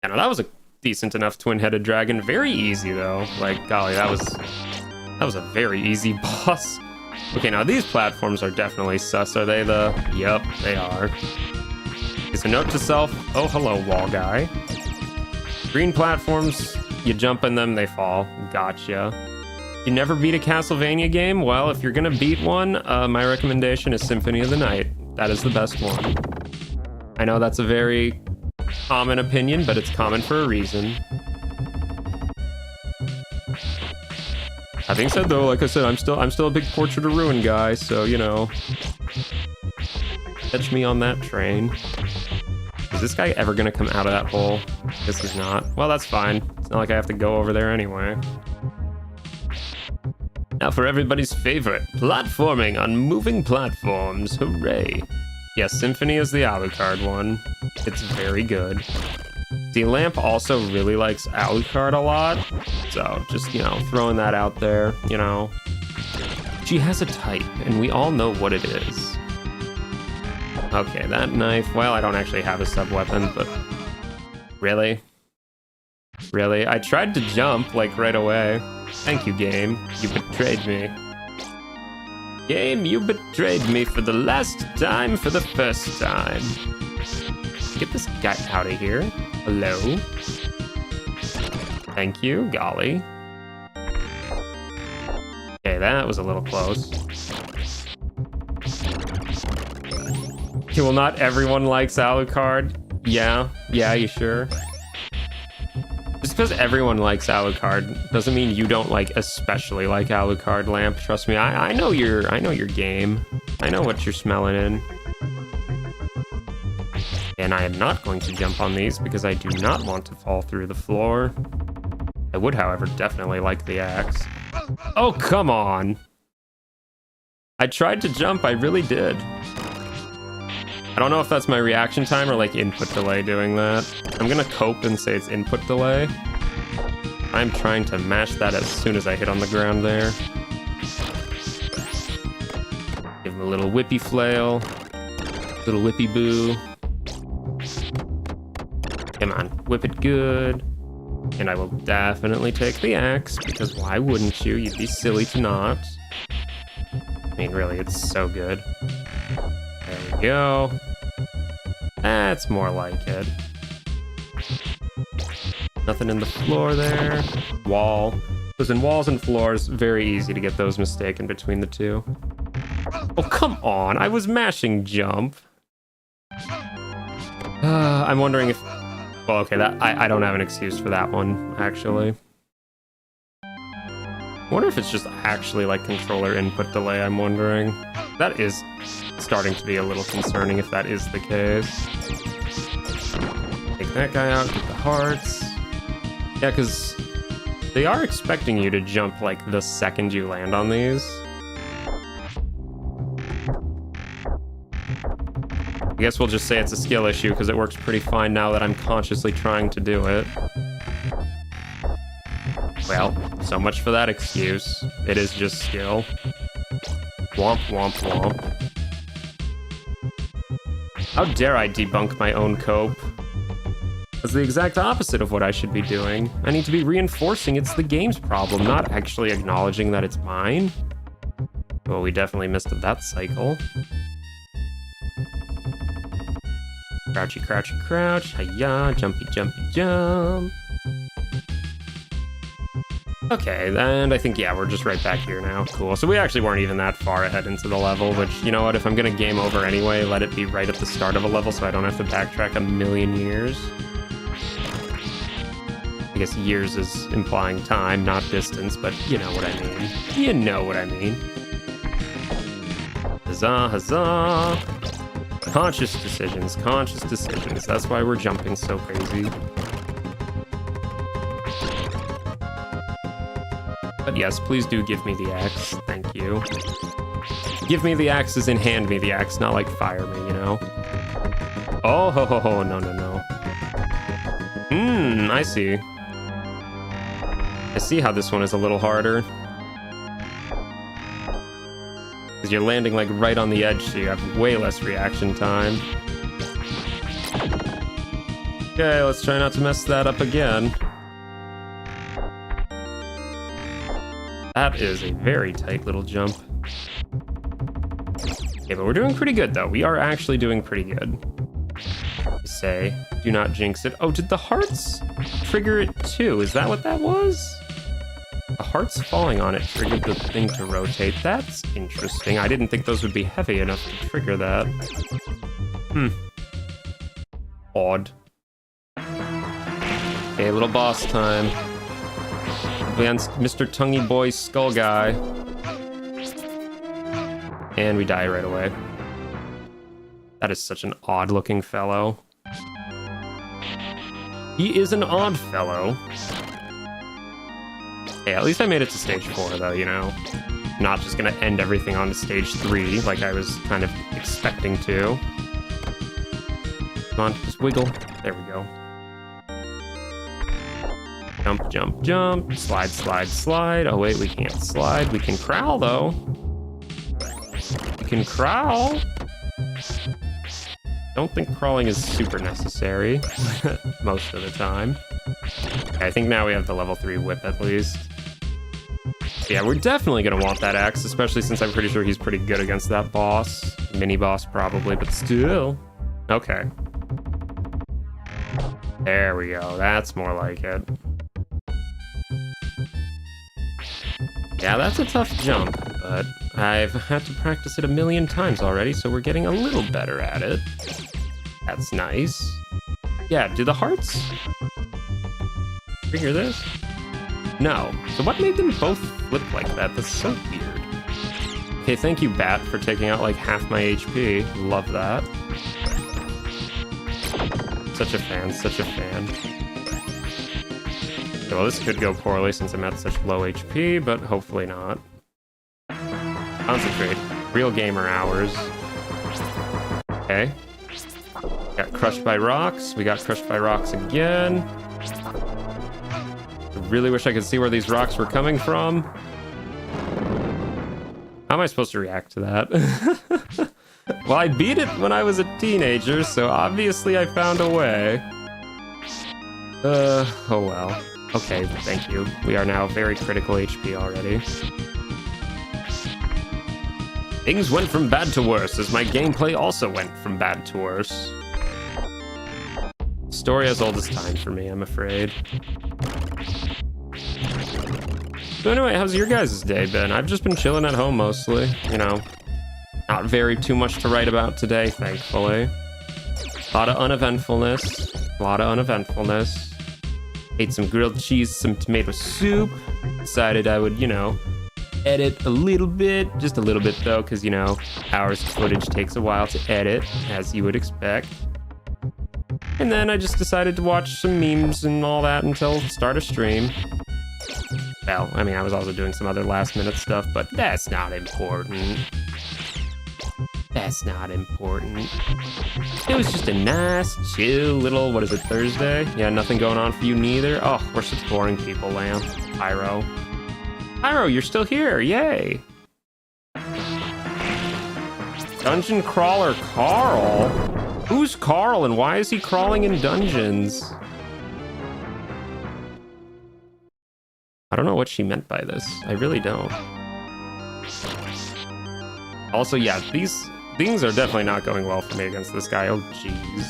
no, that was a decent enough twin-headed dragon. Very easy, though. Like, golly, that was a very easy boss. Okay, now these platforms are definitely sus. Are they the... Yep, they are. Because So note to self, oh hello wall guy. Green platforms, you jump in them, they fall. Gotcha. You never beat a Castlevania game? Well, if you're gonna beat one, my recommendation is Symphony of the Night. That is the best one. I know that's a very common opinion, but it's common for a reason. That being said though, like I said, I'm still a big Portrait of Ruin guy, so you know. Catch me on that train. Is this guy ever gonna come out of that hole? Guess he's not. Well, that's fine. It's not like I have to go over there anyway. Now for everybody's favorite, platforming on moving platforms. Hooray. Yes, Symphony is the Alucard one. It's very good. The Lamp also really likes Alucard a lot. So just, you know, throwing that out there, you know. She has a type, and we all know what it is. Okay, that knife. Well, I don't actually have a sub-weapon, but... Really? Really? I tried to jump, like, right away. Thank you, game. You betrayed me. Game, you betrayed me for the last time, for the first time. Get this guy out of here. Hello? Thank you, golly. Okay, that was a little close. Okay, well, not everyone likes Alucard. Yeah, you sure? Just because everyone likes Alucard doesn't mean you don't like especially like Alucard, Lamp. Trust me, I know your game. I know what you're smelling in. And I am not going to jump on these because I do not want to fall through the floor. I would, however, definitely like the axe. Oh, come on. I tried to jump, I really did. I don't know if that's my reaction time or like input delay doing that. I'm gonna cope and say it's input delay. I'm trying to mash that as soon as I hit on the ground there. Give him a little whippy flail. Little whippy boo. Come on, whip it good. And I will definitely take the axe, because why wouldn't you? You'd be silly to not. I mean, really, it's so good. There we go. That's more like it. Nothing in the floor there. Wall. Because in walls and floors, very easy to get those mistaken between the two. Oh, come on. I was mashing jump. I'm wondering if... Well, okay, that I don't have an excuse for that one, actually. I wonder if it's just actually like controller input delay, I'm wondering. That is starting to be a little concerning if that is the case. Take that guy out, get the hearts. Yeah, because they are expecting you to jump like the second you land on these. I guess we'll just say it's a skill issue because it works pretty fine now that I'm consciously trying to do it. Well, so much for that excuse. It is just skill. Womp, womp, womp. How dare I debunk my own cope? That's the exact opposite of what I should be doing. I need to be reinforcing it's the game's problem, not actually acknowledging that it's mine. Well, we definitely missed that cycle. Crouchy, crouchy, crouch. Hiya, jumpy, jumpy, jump. Okay, and I think, yeah, we're just right back here now. Cool. So we actually weren't even that far ahead into the level, which, you know what, if I'm gonna game over anyway, let it be right at the start of a level so I don't have to backtrack a million years. I guess years is implying time, not distance, but you know what I mean. You know what I mean. Huzzah, huzzah. Conscious decisions, conscious decisions. That's why we're jumping so crazy. But yes, please do give me the axe. Thank you. Give me the axe as in hand me the axe, not like fire me, you know? Oh, ho, ho, ho, no, no, no. I see. I see how this one is a little harder. Because you're landing like right on the edge, so you have way less reaction time. Okay, let's try not to mess that up again. That is a very tight little jump. Okay, but we're doing pretty good though. We are actually doing pretty good. say. Do not jinx it. Oh, did the hearts trigger it too? Is that what that was? The hearts falling on it triggered the thing to rotate. That's interesting. I didn't think those would be heavy enough to trigger that. Odd. Okay, little boss time. Against Mr. Tonguey Boy Skull Guy. And we die right away. That is such an odd-looking fellow. He is an odd fellow. Hey, at least I made it to stage 4, though, you know? Not just gonna end everything on to stage 3, like I was kind of expecting to. Come on, just wiggle. There we go. Jump, jump, jump. Slide, slide, slide. Oh, wait, we can't slide. We can crawl, though. We can crawl. Don't think crawling is super necessary most of the time. Okay, I think now we have the level 3 whip at least. Yeah, we're definitely gonna want that axe, especially since I'm pretty sure he's pretty good against that boss. Mini boss probably, but still. Okay. There we go. That's more like it. Yeah, that's a tough jump, but I've had to practice it a million times already, so we're getting a little better at it. That's nice. Yeah, do the hearts trigger this? No. So what made them both flip like that? That's so weird. Okay, thank you, Bat, for taking out like half my HP. Love that. Such a fan, such a fan. Okay, well, this could go poorly since I'm at such low HP, but hopefully not. Concentrate. Real gamer hours. Okay. Got crushed by rocks. We got crushed by rocks again. I really wish I could see where these rocks were coming from. How am I supposed to react to that? Well, I beat it when I was a teenager, so obviously I found a way. Oh well. Okay, thank you. We are now very critical HP already. Things went from bad to worse, as my gameplay also went from bad to worse. Story as old as time for me, I'm afraid. So anyway, how's your guys' day been? I've just been chilling at home mostly, you know. Not very too much to write about today, thankfully. A lot of uneventfulness. Ate some grilled cheese, some tomato soup. Decided I would, you know, edit a little bit. Just a little bit, though, because, you know, hours of footage takes a while to edit, as you would expect. And then I just decided to watch some memes and all that until start a stream. Well, I mean, I was also doing some other last-minute stuff, but that's not important. That's not important. It was just a nice, chill little, what is it, Thursday? Yeah, nothing going on for you neither? Oh, we're such boring people, Lamb. Pyro. Pyro, you're still here, yay! Dungeon Crawler Carl? Who's Carl and why is he crawling in dungeons? I don't know what she meant by this. I really don't. Also, yeah, these things are definitely not going well for me against this guy. Oh, jeez.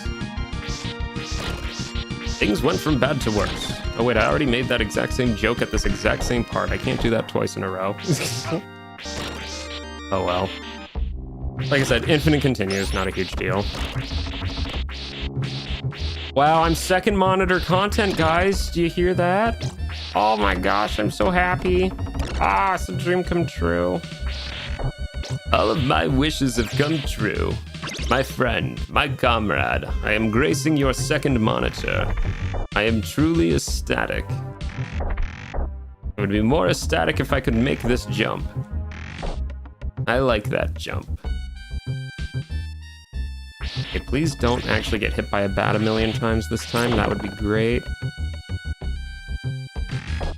Things went from bad to worse. Oh, wait, I already made that exact same joke at this exact same part. I can't do that twice in a row. Oh, well. Like I said, infinite continues, not a huge deal. Wow, I'm second monitor content, guys. Do you hear that? Oh my gosh, I'm so happy. Ah, it's a dream come true. All of my wishes have come true. My friend, my comrade, I am gracing your second monitor. I am truly ecstatic. I would be more ecstatic if I could make this jump. I like that jump. Okay, please don't actually get hit by a bat a million times this time. That would be great.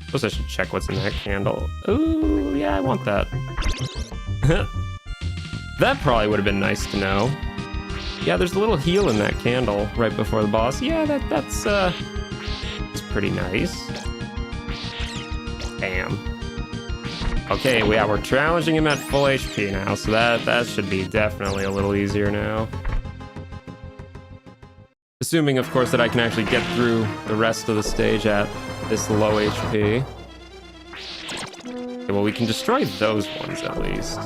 Suppose I should check what's in that candle. Ooh, yeah, I want that. That probably would have been nice to know. Yeah, there's a little heal in that candle right before the boss. Yeah, that's pretty nice. Bam. Okay, yeah, we're challenging him at full HP now, so that should be definitely a little easier now. Assuming, of course, that I can actually get through the rest of the stage at this low HP. Okay, well, we can destroy those ones at least.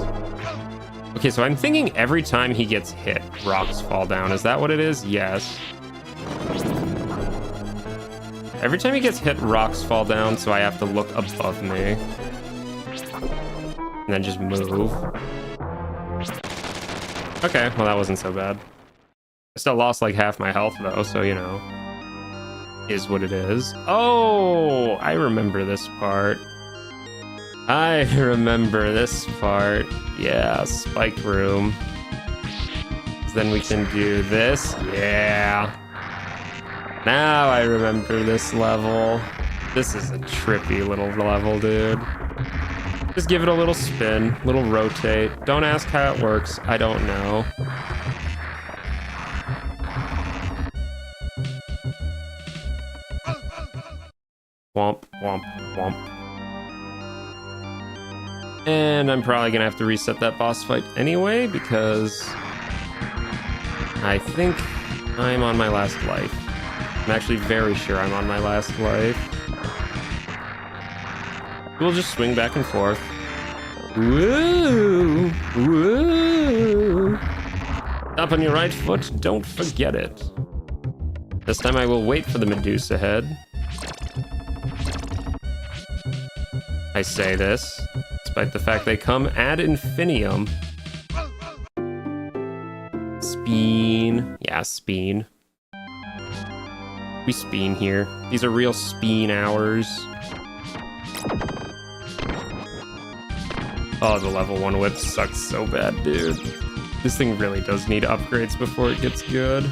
Okay, so I'm thinking every time he gets hit, rocks fall down. Is that what it is? Yes. Every time he gets hit, rocks fall down, so I have to look above me. And then just move. Okay, well, that wasn't so bad. I still lost like half my health, though, so, you know, is what it is. Oh, I remember this part. I remember this part. Yeah, spike room. Then we can do this. Yeah. Now I remember this level. This is a trippy little level, dude. Just give it a little spin, little rotate. Don't ask how it works. I don't know. Womp, womp, womp. And I'm probably gonna have to reset that boss fight anyway, because I think I'm on my last life. I'm actually very sure I'm on my last life. We'll just swing back and forth. Woo! Woo! Stop on your right foot, don't forget it. This time I will wait for the Medusa head. I say this, despite the fact they come ad infinitum. Speen. Yeah, speen. We speen here. These are real speen hours. Oh, the level 1 whip sucks so bad, dude. This thing really does need upgrades before it gets good.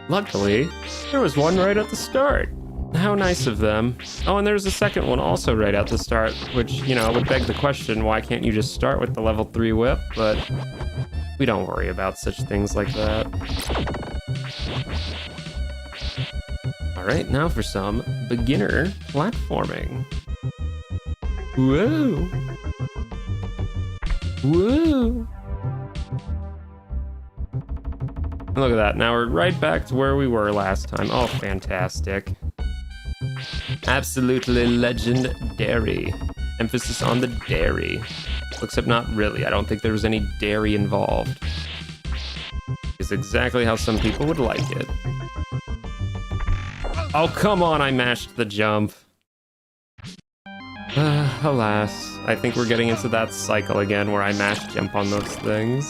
Luckily, there was one right at the start. How nice of them. Oh, and there's a second one also right at the start, which, you know, would beg the question, why can't you just start with the level 3 whip? But we don't worry about such things like that. Alright, now for some beginner platforming. Whoa! Whoa! Look at that, now we're right back to where we were last time. Oh, fantastic. Absolutely legendary. Emphasis on the dairy. Except not really, I don't think there was any dairy involved. It's exactly how some people would like it. Oh, come on, I mashed the jump. Alas, I think we're getting into that cycle again where I mash jump on those things.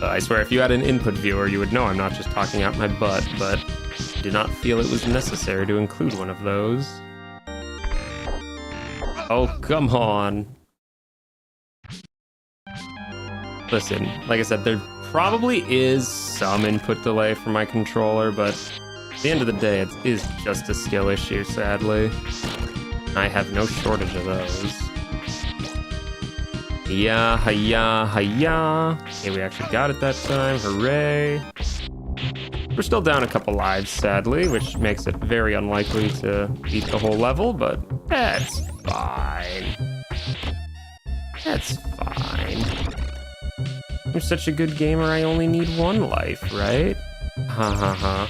I swear, if you had an input viewer, you would know I'm not just talking out my butt, but I did not feel it was necessary to include one of those. Oh, come on. Listen, like I said, there probably is some input delay for my controller, but at the end of the day, it is just a skill issue, sadly. I have no shortage of those. Yeah, hiya, hiya. Okay, we actually got it that time. Hooray. We're still down a couple lives, sadly, which makes it very unlikely to beat the whole level, but that's fine. That's fine. I'm such a good gamer, I only need one life, right? Ha ha ha.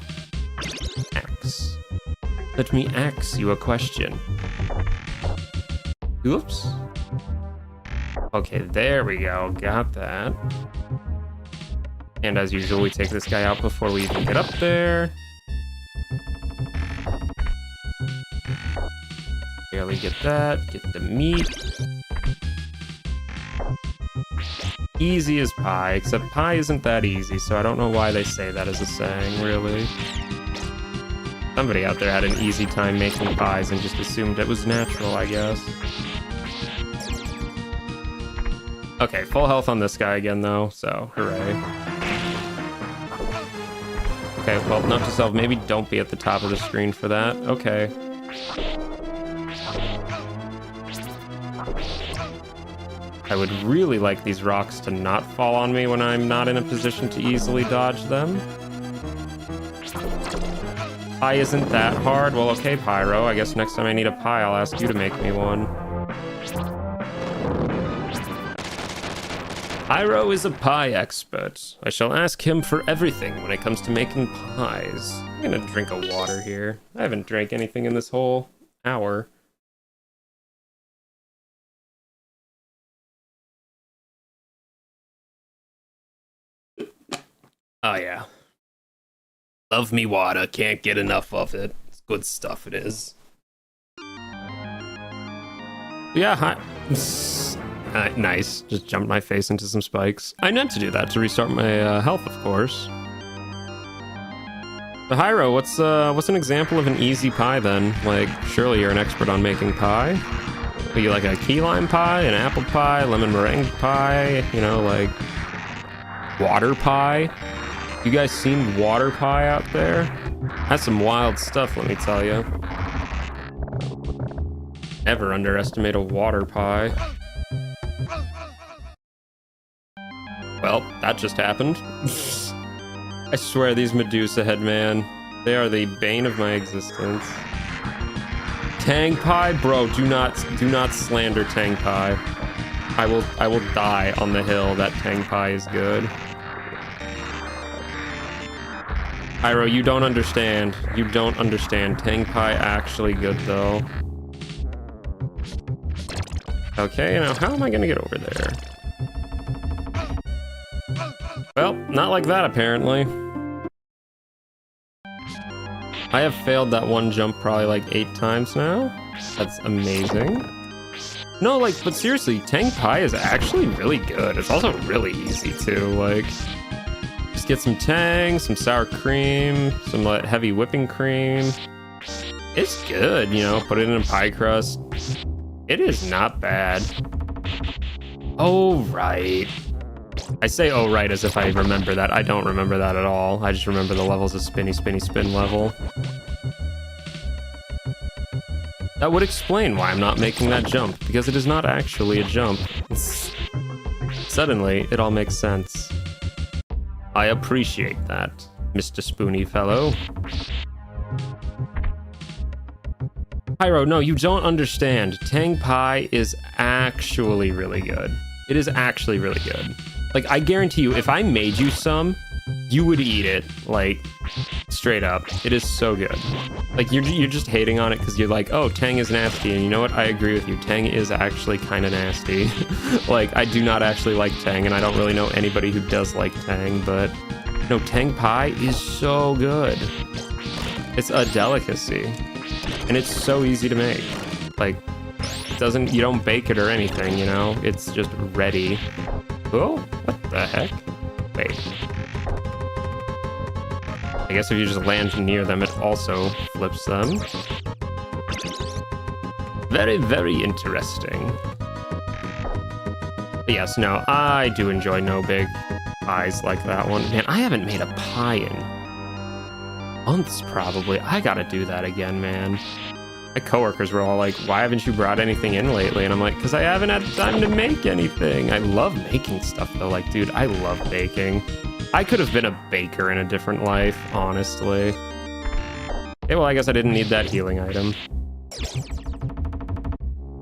Axe. Let me ask you a question. Oops. Okay, there we go. Got that. And as usual, we take this guy out before we even get up there. Barely get that. Get the meat. Easy as pie, except pie isn't that easy, so I don't know why they say that as a saying, really. Somebody out there had an easy time making pies and just assumed it was natural, I guess. Okay, full health on this guy again, though, so hooray. Okay, well, note to self, maybe don't be at the top of the screen for that. Okay. I would really like these rocks to not fall on me when I'm not in a position to easily dodge them. Pie isn't that hard. Well, okay, Pyro. I guess next time I need a pie, I'll ask you to make me one. Hyro is a pie expert. I shall ask him for everything when it comes to making pies. I'm gonna drink a water here. I haven't drank anything in this whole hour. Oh yeah. Love me water, can't get enough of it. It's good stuff, it is. Yeah, hi. Nice. Just jumped my face into some spikes. I meant to do that to restart my health, of course. So Hyro, what's an example of an easy pie then? Like, surely you're an expert on making pie. Are you like a key lime pie, an apple pie, lemon meringue pie, you know, like water pie? You guys seen water pie out there? That's some wild stuff, let me tell you. Never underestimate a water pie. Well, that just happened. I swear these Medusa head, man. They are the bane of my existence. Tang pie? Bro, do not slander Tang pie. I will die on the hill that Tang pie is good. Hyro, you don't understand. You don't understand. Tang pie actually good though. Okay, now how am I gonna get over there? Well, not like that apparently. I have failed that one jump probably like 8 times now. That's amazing. No, like, but seriously, Tang pie is actually really good. It's also really easy too, like, just get some tang, some sour cream, some heavy whipping cream. It's good, you know, put it in a pie crust. It is not bad. Oh, right. I say oh, right as if I remember that. I don't remember that at all. I just remember the levels of spinny, spinny, spin level. That would explain why I'm not making that jump, because it is not actually a jump. Suddenly, it all makes sense. I appreciate that, Mr. Spoony fellow. Hyro, no, you don't understand. Tang pie is actually really good. It is actually really good. Like, I guarantee you, if I made you some, you would eat it, like, straight up. It is so good. Like, you're just hating on it because you're like, oh, Tang is nasty. And you know what? I agree with you. Tang is actually kind of nasty. Like, I do not actually like Tang, and I don't really know anybody who does like Tang, but no, Tang pie is so good. It's a delicacy. And it's so easy to make. Like, you don't bake it or anything, you know? It's just ready. Oh, what the heck? Wait. I guess if you just land near them, it also flips them. Very, very interesting. But yes, no, I do enjoy no big pies like that one. Man, I haven't made a pie in months, probably. I gotta do that again, man. My coworkers were all like, why haven't you brought anything in lately? And I'm like, because I haven't had time to make anything. I love making stuff, though. Like, dude, I love baking. I could have been a baker in a different life, honestly. Okay, well, I guess I didn't need that healing item.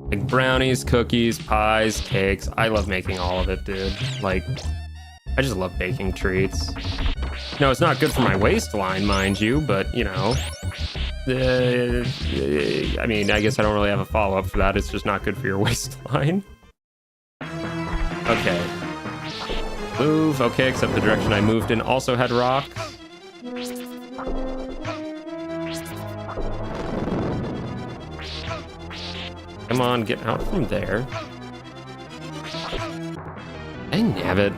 Like brownies, cookies, pies, cakes. I love making all of it, dude. Like, I just love baking treats. No, it's not good for my waistline, mind you, but, you know... I mean, I guess I don't really have a follow-up for that. It's just not good for your waistline. Okay. Move. Okay, except the direction I moved in also had rocks. Come on, get out from there. Dang nabbit.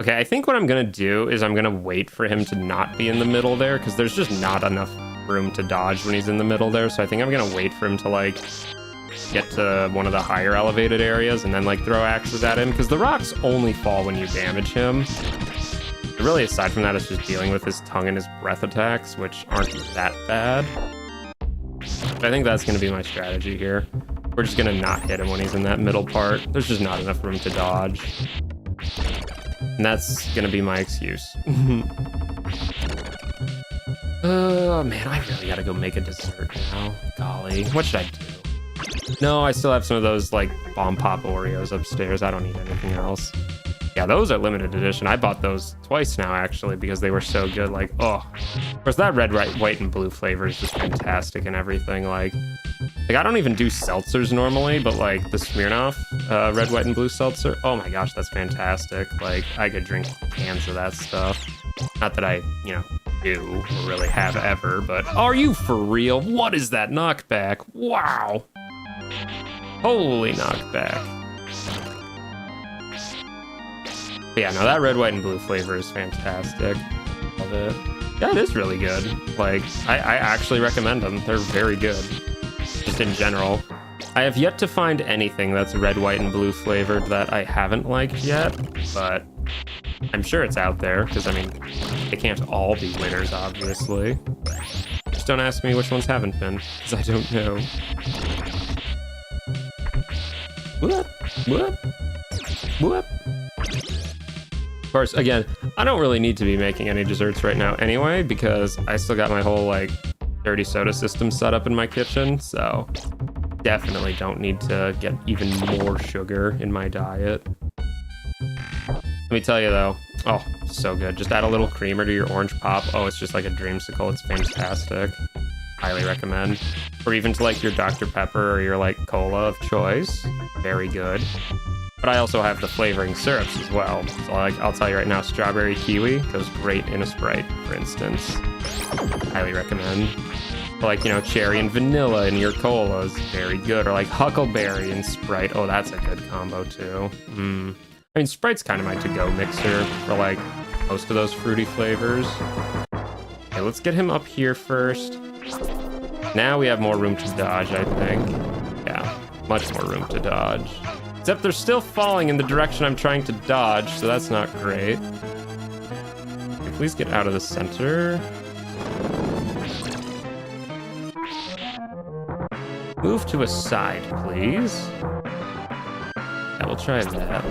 Okay, I think what I'm gonna do is I'm gonna wait for him to not be in the middle there, because there's just not enough room to dodge when he's in the middle there. So I think I'm gonna wait for him to like get to one of the higher elevated areas and then like throw axes at him, because the rocks only fall when you damage him. But really, aside from that, it's just dealing with his tongue and his breath attacks, which aren't that bad. But I think that's gonna be my strategy here. We're just gonna not hit him when he's in that middle part. There's just not enough room to dodge. And that's gonna be my excuse. Oh man, I really gotta go make a dessert now. Golly, what should I do? No, I still have some of those like bomb pop Oreos upstairs. I don't need anything else. Yeah, those are limited edition. I bought those twice now, actually, because they were so good. Like, oh. Of course, that red, white, and blue flavor is just fantastic and everything. Like, I don't even do seltzers normally, but, like, the Smirnoff red, white, and blue seltzer, oh my gosh, that's fantastic. Like, I could drink cans of that stuff. Not that I, you know, do or really have ever, but are you for real? What is that knockback? Wow. Holy knockback. But yeah, no, that red, white, and blue flavor is fantastic. Love it. Yeah, it is really good. Like, I actually recommend them. They're very good. Just in general. I have yet to find anything that's red, white, and blue flavored that I haven't liked yet, but I'm sure it's out there, because, I mean, they can't all be winners, obviously. Just don't ask me which ones haven't been, because I don't know. Whoop, whoop, whoop. Of course, again, I don't really need to be making any desserts right now anyway, because I still got my whole, like, dirty soda system set up in my kitchen, so definitely don't need to get even more sugar in my diet. Let me tell you, though, oh, so good. Just add a little creamer to your orange pop. Oh, it's just like a dreamsicle. It's fantastic. Highly recommend. Or even to, like, your Dr. Pepper or your, like, cola of choice. Very good. But I also have the flavoring syrups as well. So, like, I'll tell you right now, strawberry kiwi goes great in a Sprite, for instance. Highly recommend. But, like, you know, cherry and vanilla in your cola is very good. Or, like, huckleberry and Sprite. Oh, that's a good combo, too. I mean, Sprite's kind of my to-go mixer for, like, most of those fruity flavors. Okay, let's get him up here first. Now we have more room to dodge, I think. Yeah, much more room to dodge. Except they're still falling in the direction I'm trying to dodge, so that's not great. Okay, please get out of the center. Move to a side, please. Yeah, we'll try that.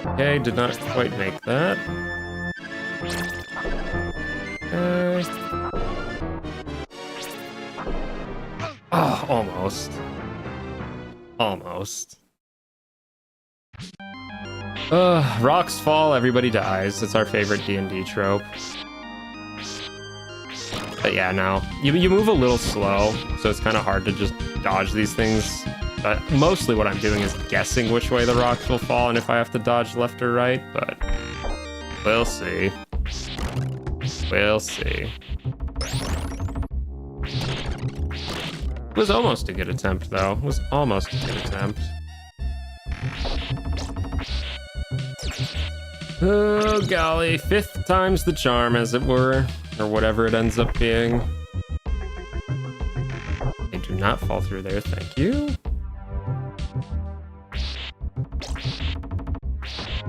Okay, did not quite make that. Okay. Oh, almost. Almost. Rocks fall, everybody dies. It's our favorite D&D trope. But yeah, no. You move a little slow, so it's kind of hard to just dodge these things. But mostly what I'm doing is guessing which way the rocks will fall and if I have to dodge left or right, but we'll see. We'll see. It was almost a good attempt, though. It was almost a good attempt. Oh, golly. 5th time's the charm, as it were. Or whatever it ends up being. They do not fall through there, thank you.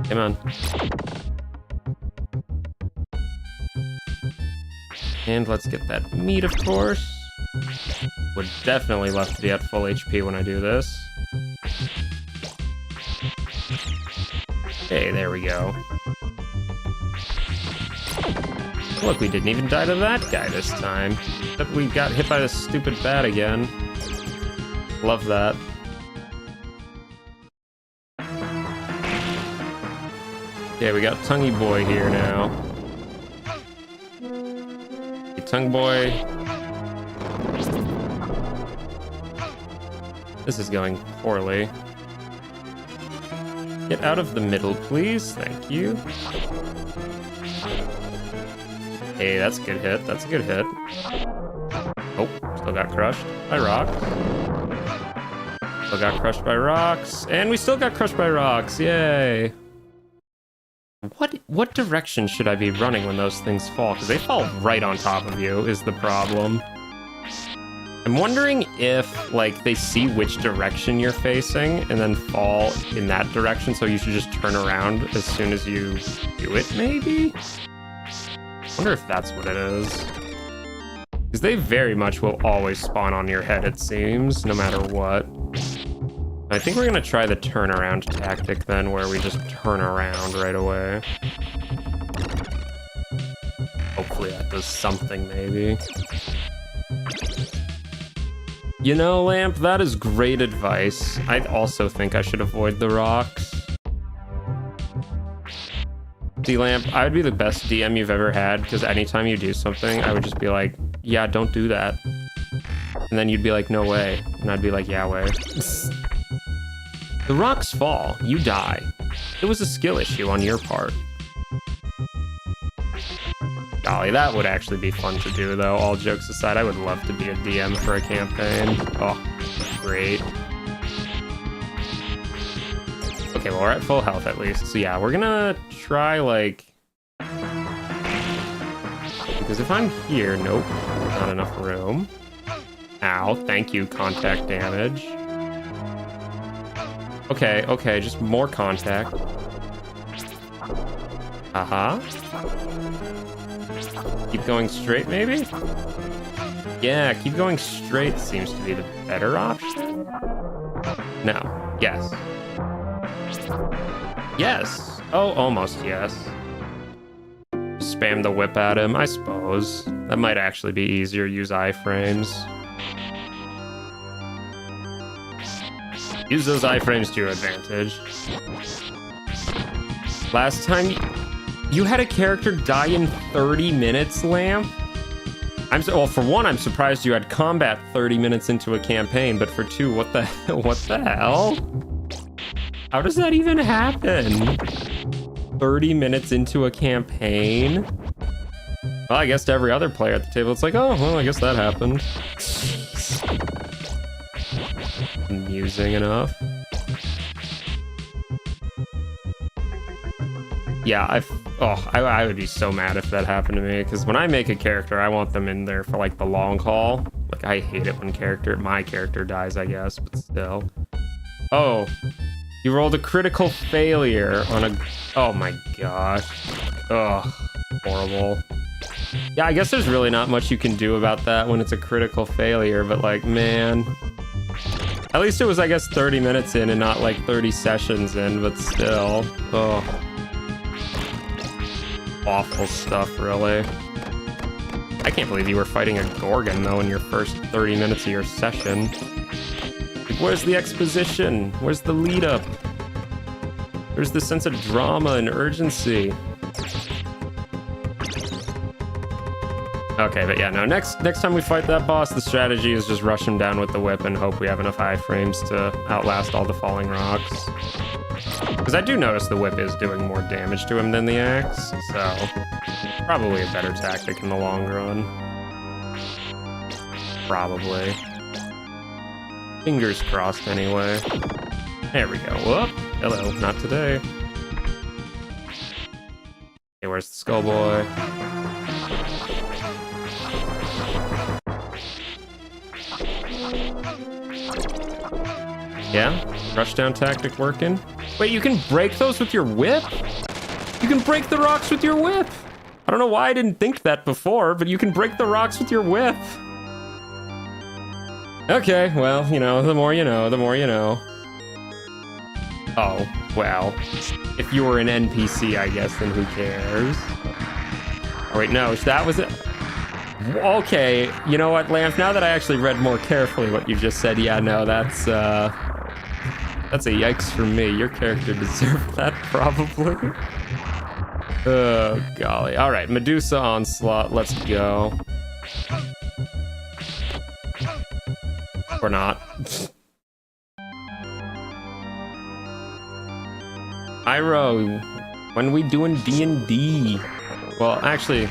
Come on. And let's get that meat, of course. Would definitely love to be at full HP when I do this. Okay, there we go. Look, we didn't even die to that guy this time. But we got hit by this stupid bat again. Love that. Okay, we got Tonguey Boy here now. Hey, Tongue Boy. This is going poorly. Get out of the middle, please. Thank you. Hey, that's a good hit. That's a good hit. Oh, still got crushed by rocks. Still got crushed by rocks. And we still got crushed by rocks. Yay. What direction should I be running when those things fall? Because they fall right on top of you is the problem. I'm wondering if, like, they see which direction you're facing and then fall in that direction, so you should just turn around as soon as you do it, maybe? I wonder if that's what it is. Because they very much will always spawn on your head, it seems, no matter what. I think we're going to try the turnaround tactic then, where we just turn around right away. Hopefully that does something, maybe. You know, Lamp, that is great advice. I also think I should avoid the rocks. D-Lamp, I would be the best DM you've ever had, because anytime you do something, I would just be like, yeah, don't do that. And then you'd be like, no way. And I'd be like, yeah, way. The rocks fall. You die. It was a skill issue on your part. Golly, that would actually be fun to do, though. All jokes aside, I would love to be a DM for a campaign. Oh, great. Okay, well, we're at full health at least. So yeah, we're gonna try, like... Because if I'm here, nope, not enough room. Ow, thank you, contact damage. Okay, okay, just more contact. Uh-huh. Keep going straight, maybe? Yeah, keep going straight seems to be the better option. No, yes. Yes. Oh, almost yes. Spam the whip at him, I suppose. That might actually be easier, use iframes. Use those iframes to your advantage. Last time you had a character die in 30 minutes, Lamp? Well, for one, I'm surprised you had combat 30 minutes into a campaign, but for two, what the hell? How does that even happen? 30 minutes into a campaign? Well, I guess to every other player at the table, it's like, oh, well, I guess that happened. Amusing enough. Yeah, I would be so mad if that happened to me, because when I make a character, I want them in there for, like, the long haul. Like, I hate it when my character dies, I guess, but still. Oh. You rolled a critical failure on a... Oh my gosh. Ugh. Horrible. Yeah, I guess there's really not much you can do about that when it's a critical failure, but like, man. At least it was, I guess, 30 minutes in and not like 30 sessions in, but still. Ugh. Awful stuff, really. I can't believe you were fighting a Gorgon, though, in your first 30 minutes of your session. Where's the exposition? Where's the lead up? Where's the sense of drama and urgency? Okay, but yeah, no, next time we fight that boss, the strategy is just rush him down with the whip and hope we have enough iframes to outlast all the falling rocks. Because I do notice the whip is doing more damage to him than the axe, so probably a better tactic in the long run. Probably. Fingers crossed, anyway. There we go. Whoop. Hello. Not today. Okay, where's the skull boy? Yeah? Rushdown tactic working? Wait, you can break those with your whip? You can break the rocks with your whip! I don't know why I didn't think that before, but you can break the rocks with your whip. Okay, well, you know, the more you know, the more you know. Oh, well. If you were an NPC, I guess, then who cares? Oh, wait, no, that was it. Okay, you know what, Lance? Now that I actually read more carefully what you just said, yeah, no, that's a yikes for me. Your character deserved that, probably. Oh, golly. All right, Medusa Onslaught, let's go. Or not. Iro, when we doing D&D? Well, actually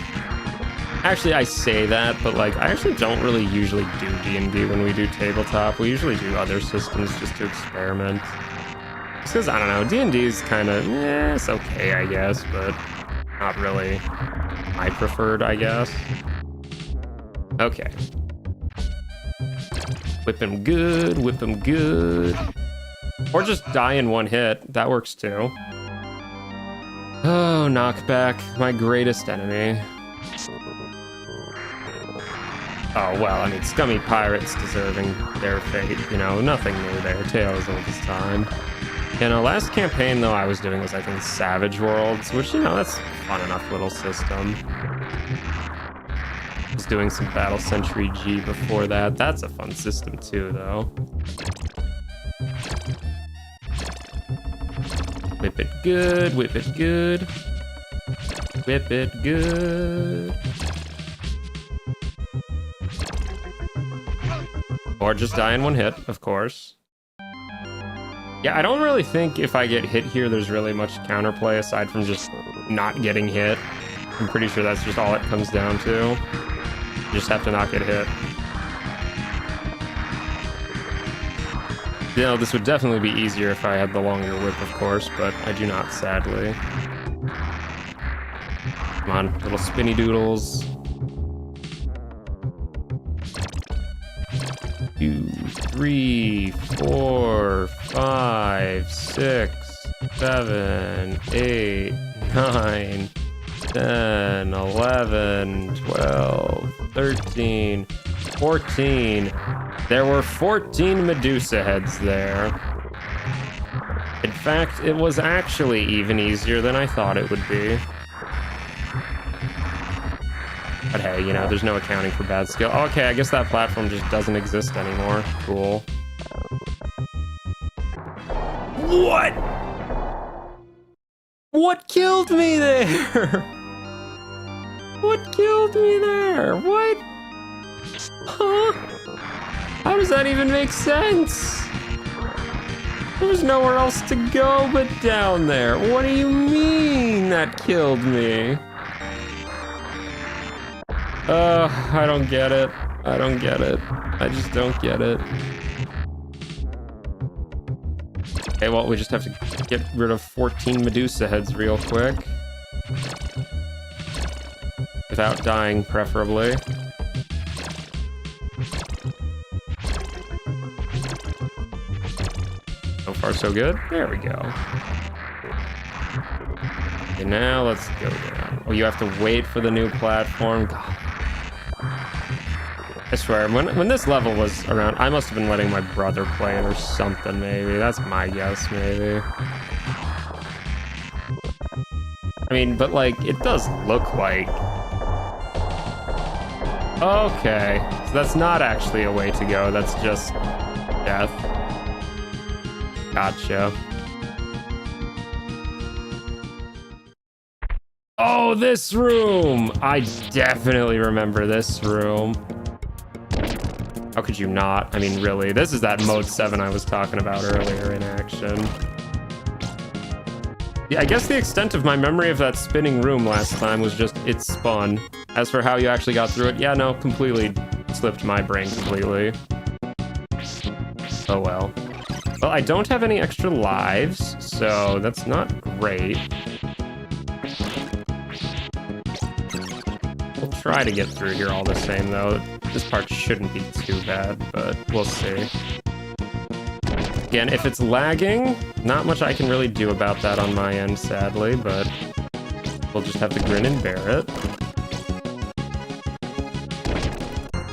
I say that, but like, I actually don't really usually do D&D when we do tabletop. We usually do other systems just to experiment. Just because, I don't know, D&D is kind of, it's okay, I guess, but not really my preferred, I guess. Okay. Whip him good, whip him good. Or just die in one hit, that works too. Oh, knockback, my greatest enemy. Oh, well, I mean, scummy pirates deserving their fate, you know, nothing new there, tale as old as time. You know, last campaign, though, I was doing was, I think, Savage Worlds, which, you know, that's a fun enough little system. I was doing some Battle Century G before that. That's a fun system, too, though. Whip it good, whip it good. Whip it good. Or just die in one hit, of course. Yeah, I don't really think if I get hit here, there's really much counterplay aside from just not getting hit. I'm pretty sure that's just all it comes down to. You just have to not get hit. You know, this would definitely be easier if I had the longer whip, of course, but I do not, sadly. Come on, little spinny doodles. 2, 3, 4, 5, 6, 7, 8, 9, 10, 11, 12, 13, 14. There were 14 Medusa heads there. In fact, it was actually even easier than I thought it would be. But hey, you know, there's no accounting for bad skill. Okay, I guess that platform just doesn't exist anymore. Cool. What? What killed me there? What killed me there? What? Huh? How does that even make sense? There was nowhere else to go but down there. What do you mean that killed me? I don't get it. I don't get it. I just don't get it. Okay, well, we just have to get rid of 14 Medusa heads real quick. Without dying, preferably. So far, so good. There we go. Okay, now let's go down. Oh, you have to wait for the new platform. God. I swear, when this level was around, I must have been letting my brother play it or something, maybe. That's my guess, maybe. I mean, but like, it does look like... Okay, so that's not actually a way to go, that's just death. Gotcha. Oh, this room! I definitely remember this room. How could you not? I mean, really, this is that mode 7 I was talking about earlier in action. Yeah, I guess the extent of my memory of that spinning room last time was just it spun. As for how you actually got through it, yeah, no, completely slipped my brain completely. Oh well. Well, I don't have any extra lives, so that's not great. We'll try to get through here all the same, though. This part shouldn't be too bad, but we'll see. Again, if it's lagging, not much I can really do about that on my end, sadly, but we'll just have to grin and bear it.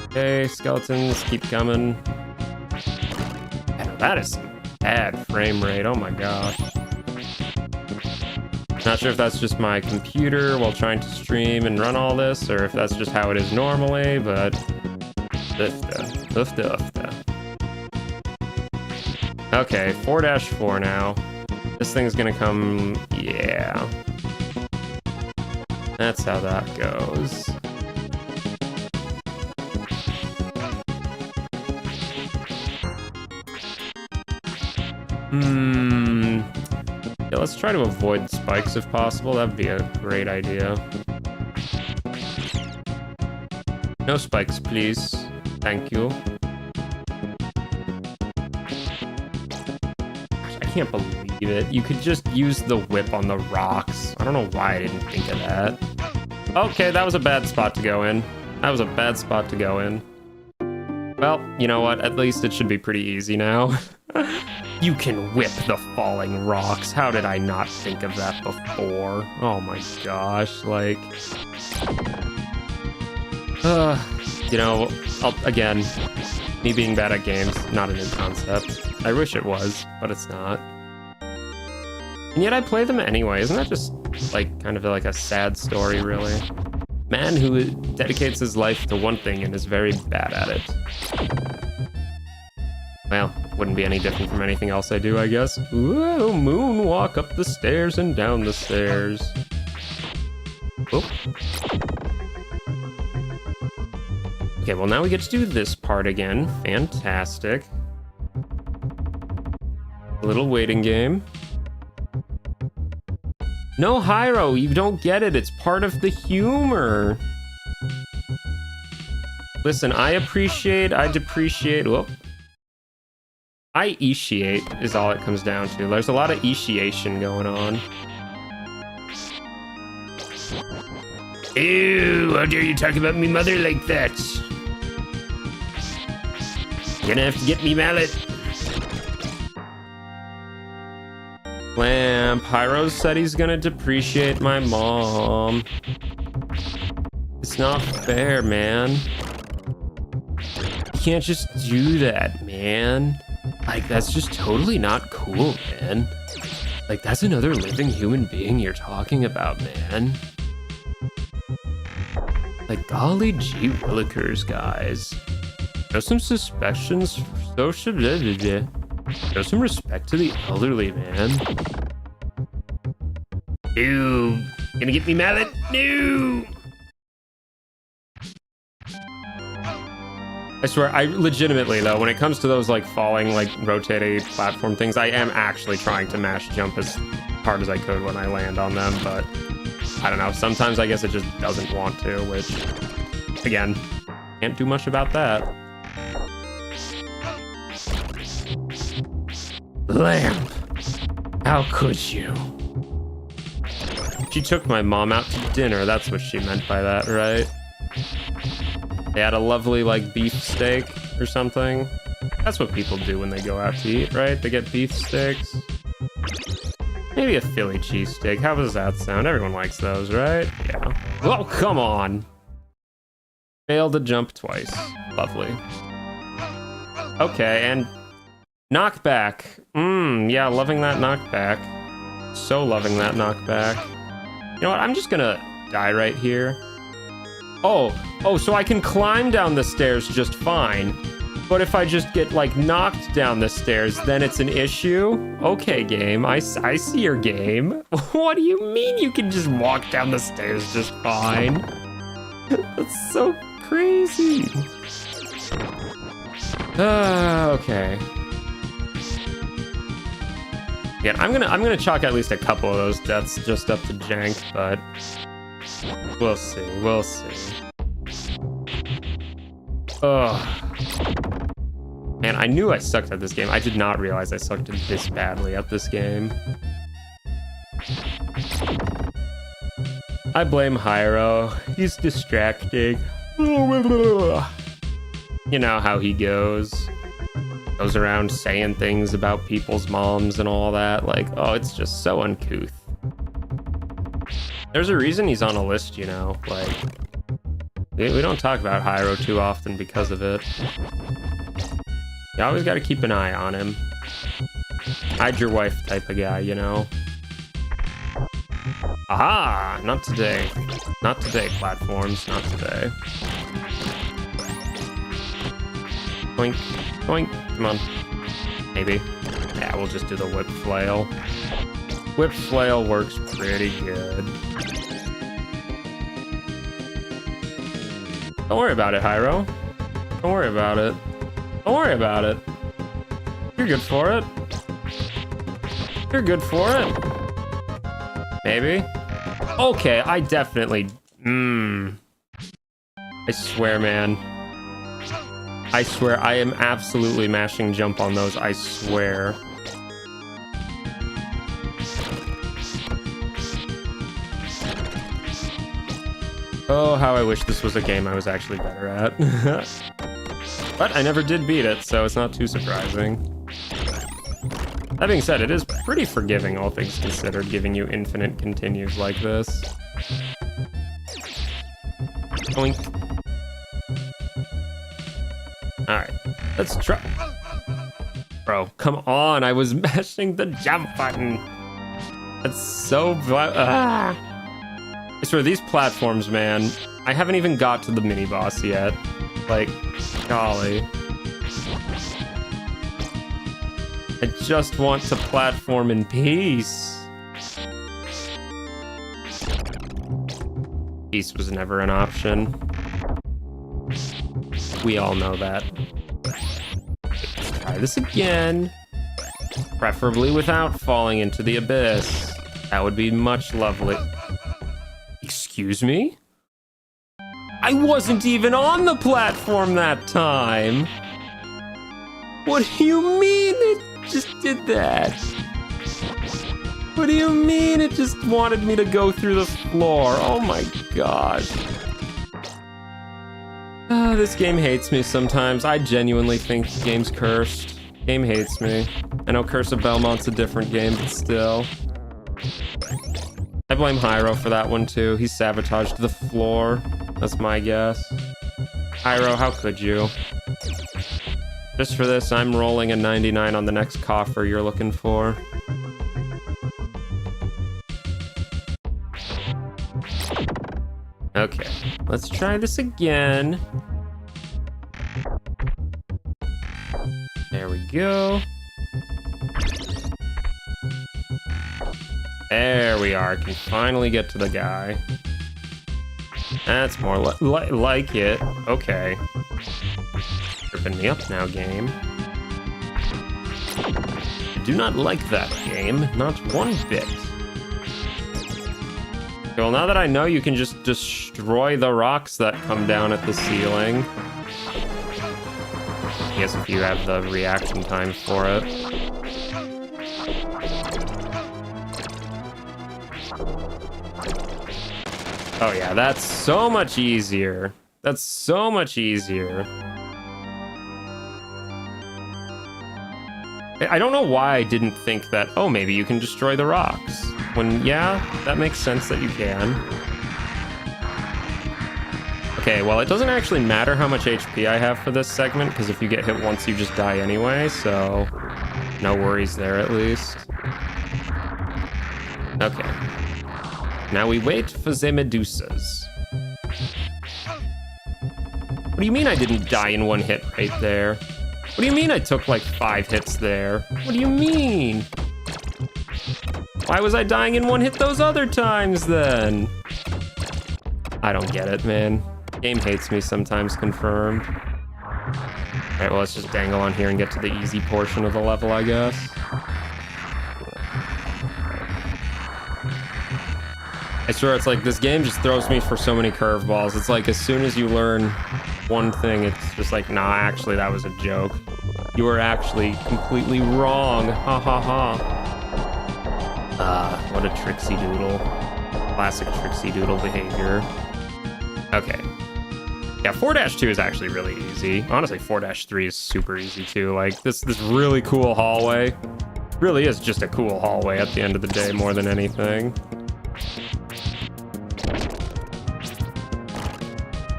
Okay, skeletons, keep coming. That is some bad frame rate, oh my gosh. Not sure if that's just my computer while trying to stream and run all this, or if that's just how it is normally, but... Okay, 4-4 now. This thing's gonna come... Yeah. That's how that goes. Yeah, let's try to avoid spikes if possible. That'd be a great idea. No spikes, please. Thank you. Gosh, I can't believe it. You could just use the whip on the rocks. I don't know why I didn't think of that. Okay, that was a bad spot to go in. That was a bad spot to go in. Well, you know what? At least it should be pretty easy now. You can whip the falling rocks. How did I not think of that before? Oh my gosh, like... you know, again, me being bad at games, not a new concept. I wish it was, but it's not. And yet I play them anyway. Isn't that just, like, kind of like a sad story, really? Man who dedicates his life to one thing and is very bad at it. Well, wouldn't be any different from anything else I do, I guess. Ooh, moonwalk up the stairs and down the stairs. Oh. Okay, well now we get to do this part again. Fantastic. A little waiting game. No, Hyro, you don't get it. It's part of the humor. Listen, I depreciate, whoop. I ishiate is all it comes down to. There's a lot of ishiation going on. Ew, how dare you talk about me mother like that? You're gonna have to get me mallet. Lamp, Pyro said he's gonna depreciate my mom. It's not fair, man. You can't just do that, man. Like, that's just totally not cool, man. Like, that's another living human being you're talking about, man. Like, golly gee willikers, guys. Show some suspicions. Show some respect to the elderly, man. Ew. Gonna get me mallet? No! I swear, I legitimately, though, when it comes to those, like, falling, like, rotating platform things, I am actually trying to mash jump as hard as I could when I land on them, but I don't know. Sometimes I guess it just doesn't want to, which, again, can't do much about that. Lamp, how could you? She took my mom out to dinner. That's what she meant by that, right? They had a lovely, like, beef steak or something. That's what people do when they go out to eat, right? They get beef steaks. Maybe a Philly cheesesteak. How does that sound? Everyone likes those, right? Yeah. Oh, come on. Failed to jump twice. Lovely. Okay, and knockback. Yeah, loving that knockback. So loving that knockback. You know what? I'm just gonna die right here. Oh, so I can climb down the stairs just fine. But if I just get, like, knocked down the stairs, then it's an issue? Okay, game. I see your game. What do you mean you can just walk down the stairs just fine? That's so crazy. Okay. Yeah, I'm gonna chalk at least a couple of those deaths just up to jank, but we'll see. We'll see. Ugh. Man, I knew I sucked at this game. I did not realize I sucked this badly at this game. I blame Hyro. He's distracting. You know how he goes. Goes around saying things about people's moms and all that. Like, oh, it's just so uncouth. There's a reason he's on a list, you know. Like, we don't talk about Hyro too often because of it. You always got to keep an eye on him. Hide your wife type of guy, you know. Aha! Not today. Not today, platforms. Not today. Boink. Boink. Come on. Maybe. Yeah, we'll just do the whip flail. Whip flail works pretty good. Don't worry about it, Hyro. Don't worry about it. Don't worry about it. You're good for it. You're good for it. Maybe. Okay, I definitely... I swear, man. I swear, I am absolutely mashing jump on those. I swear. Oh, how I wish this was a game I was actually better at. But I never did beat it, so it's not too surprising. That being said, it is pretty forgiving, all things considered, giving you infinite continues like this. Boink. Alright, let's try. Bro, come on, I was mashing the jump button. That's so... I swear, these platforms, man, I haven't even got to the mini-boss yet. Like, golly. I just want to platform in peace. Peace was never an option. We all know that. Let's try this again. Preferably without falling into the abyss. That would be much lovely. Excuse me? I wasn't even on the platform that time. What do you mean it just did that? What do you mean it just wanted me to go through the floor? Oh my gosh. This game hates me sometimes. I genuinely think the game's cursed. Game hates me. I know Curse of Belmont's a different game, but still. I blame Hyro for that one too. He sabotaged the floor. That's my guess. Hyro, how could you? Just for this, I'm rolling a 99 on the next coffer you're looking for. Okay, let's try this again. There we go. There we are. I can finally get to the guy. That's more like it. Okay. Tripping me up now, game. I do not like that game. Not one bit. Okay, well, now that I know you can just destroy the rocks that come down at the ceiling. I guess if you have the reaction time for it. Oh yeah, that's so much easier. That's so much easier. I don't know why I didn't think that, oh, maybe you can destroy the rocks. When, yeah, that makes sense that you can. Okay, well, it doesn't actually matter how much HP I have for this segment, because if you get hit once, you just die anyway, so no worries there at least. Okay. Now we wait for the Medusas. What do you mean I didn't die in one hit right there? What do you mean I took like 5 hits there? What do you mean? Why was I dying in one hit those other times then? I don't get it, man. Game hates me sometimes, confirmed. Alright, well, let's just dangle on here and get to the easy portion of the level, I guess. I swear, it's like this game just throws me for so many curveballs. It's like as soon as you learn one thing, it's just like, nah, actually, that was a joke. You were actually completely wrong. Ha ha ha. What a tricksy doodle. Classic tricksy doodle behavior. Okay. Yeah, 4-2 is actually really easy. Honestly, 4-3 is super easy too. Like, this really cool hallway really is just a cool hallway at the end of the day more than anything.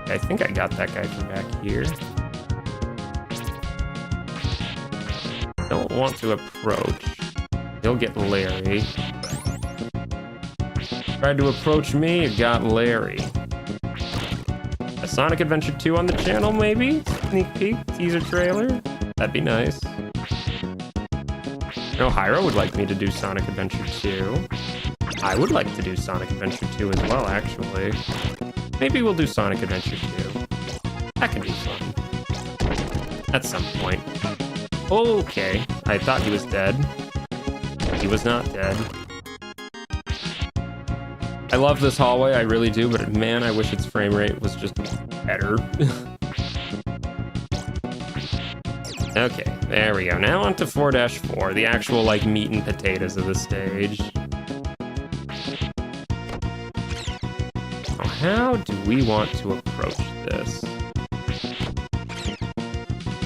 I think I got that guy from back here. Don't want to approach. He'll get Larry. Tried to approach me, it got Larry. A Sonic Adventure 2 on the channel, maybe? Sneak peek, teaser trailer? That'd be nice. No, Hyro would like me to do Sonic Adventure 2. I would like to do Sonic Adventure 2 as well, actually. Maybe we'll do Sonic Adventure 2. That could be fun. At some point. Okay, I thought he was dead. He was not dead. I love this hallway, I really do, but man, I wish its frame rate was just better. Okay, there we go. Now on to 4-4, the actual, like, meat and potatoes of the stage. How do we want to approach this?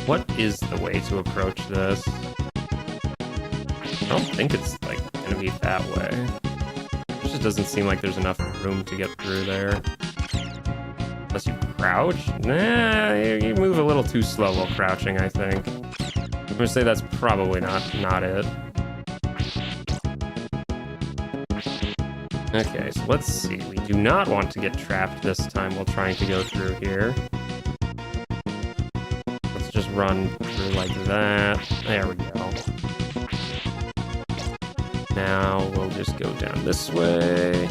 What is the way to approach this? I don't think it's, like, gonna be that way. It just doesn't seem like there's enough room to get through there. Unless you crouch? Nah, you move a little too slow while crouching, I think. I'm gonna say that's probably not it. Okay, so let's see. We do not want to get trapped this time while trying to go through here. Let's just run through like that. There we go. Now we'll just go down this way.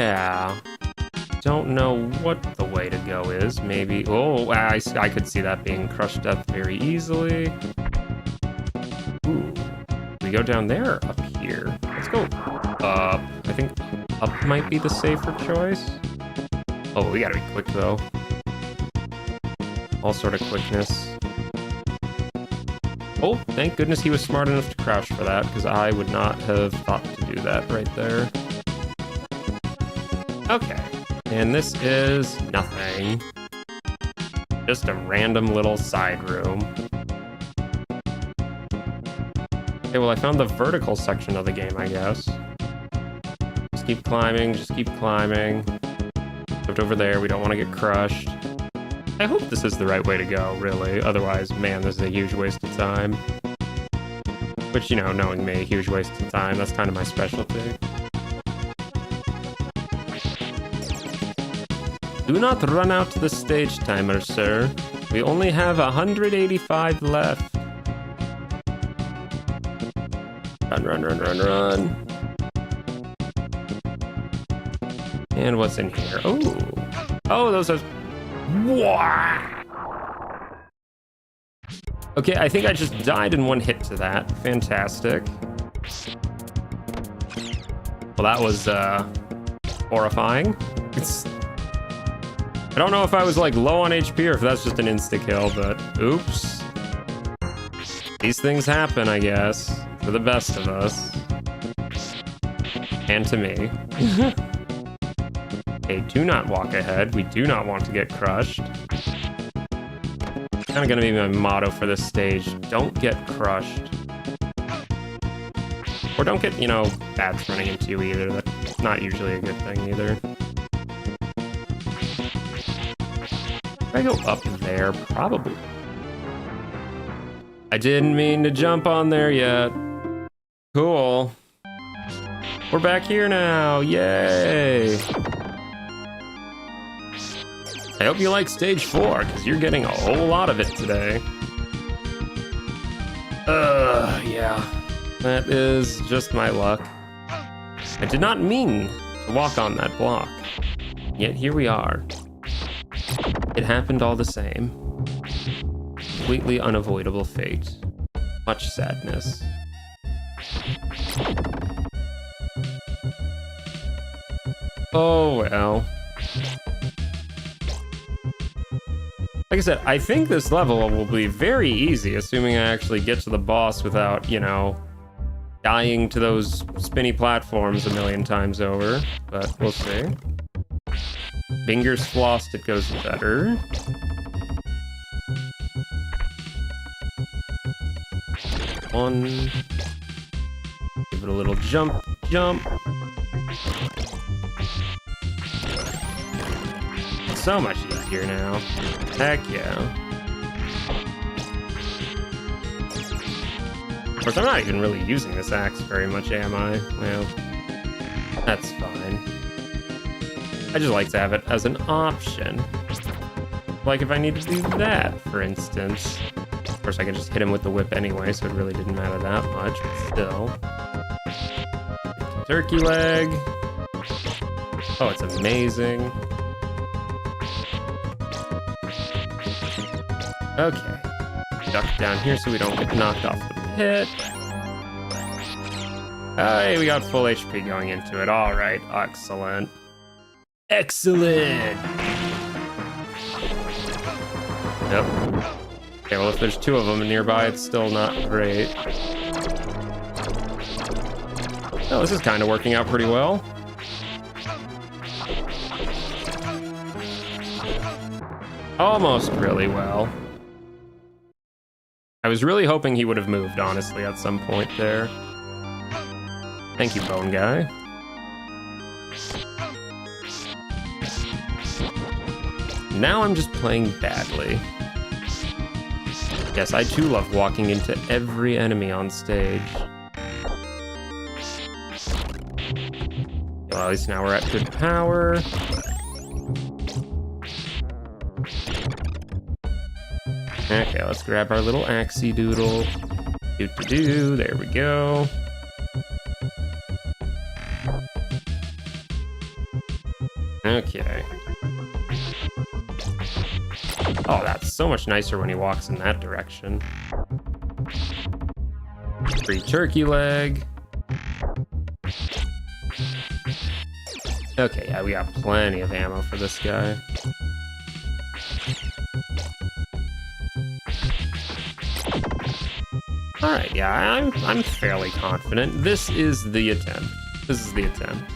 Yeah. Don't know what the way to go is. Maybe... Oh, I could see that being crushed up very easily. Ooh. We go down there or up here? Let's go up. I think up might be the safer choice. Oh, we gotta be quick, though. All sort of quickness. Oh, thank goodness he was smart enough to crouch for that, because I would not have thought to do that right there. Okay. And this is nothing. Just a random little side room. Okay, well, I found the vertical section of the game, I guess. Just keep climbing, just keep climbing. Put over there, we don't want to get crushed. I hope this is the right way to go, really. Otherwise, man, this is a huge waste of time. Which, you know, knowing me, huge waste of time, that's kind of my specialty. Do not run out the stage timer, sir. We only have 185 left. Run, run, run, run, run. And what's in here? Oh. Oh, those are... Okay, I think I just died in one hit to that. Fantastic. Well, that was, horrifying. I don't know if I was, like, low on HP or if that's just an insta-kill, but oops. These things happen, I guess. For the best of us. And to me. Okay, do not walk ahead. We do not want to get crushed. Kind of gonna be my motto for this stage. Don't get crushed. Or don't get, you know, bats running into you either. That's not usually a good thing either. If I go up there, probably. I didn't mean to jump on there yet. Cool. We're back here now. Yay. I hope you like stage 4, because you're getting a whole lot of it today. Yeah. That is just my luck. I did not mean to walk on that block. Yet here we are. It happened all the same. Completely unavoidable fate. Much sadness. Oh well. Like I said, I think this level will be very easy, assuming I actually get to the boss without, you know, dying to those spinny platforms a million times over. But we'll see. Fingers flossed, it goes better. One. Give it a little jump, jump. So much easier now. Heck yeah. Of course, I'm not even really using this axe very much, am I? Well, that's fine. I just like to have it as an option. Like if I need to do that, for instance. Of course, I could just hit him with the whip anyway, so it really didn't matter that much, but still. Turkey leg. Oh, it's amazing. Okay. Duck down here so we don't get knocked off the pit. Hey, we got full HP going into it. All right, excellent. Excellent! Yep. Okay, well, if there's two of them nearby, it's still not great. Oh, this is kind of working out pretty well. Almost really well. I was really hoping he would have moved, honestly, at some point there. Thank you, Bone Guy. Now I'm just playing badly. Yes, I too love walking into every enemy on stage. Well, at least now we're at good power. Okay, let's grab our little axie doodle. Doo-doo-doo, there we go. Okay. Oh, that's so much nicer when he walks in that direction. Free turkey leg. Okay, yeah, we got plenty of ammo for this guy. Alright, yeah, I'm fairly confident. This is the attempt. This is the attempt.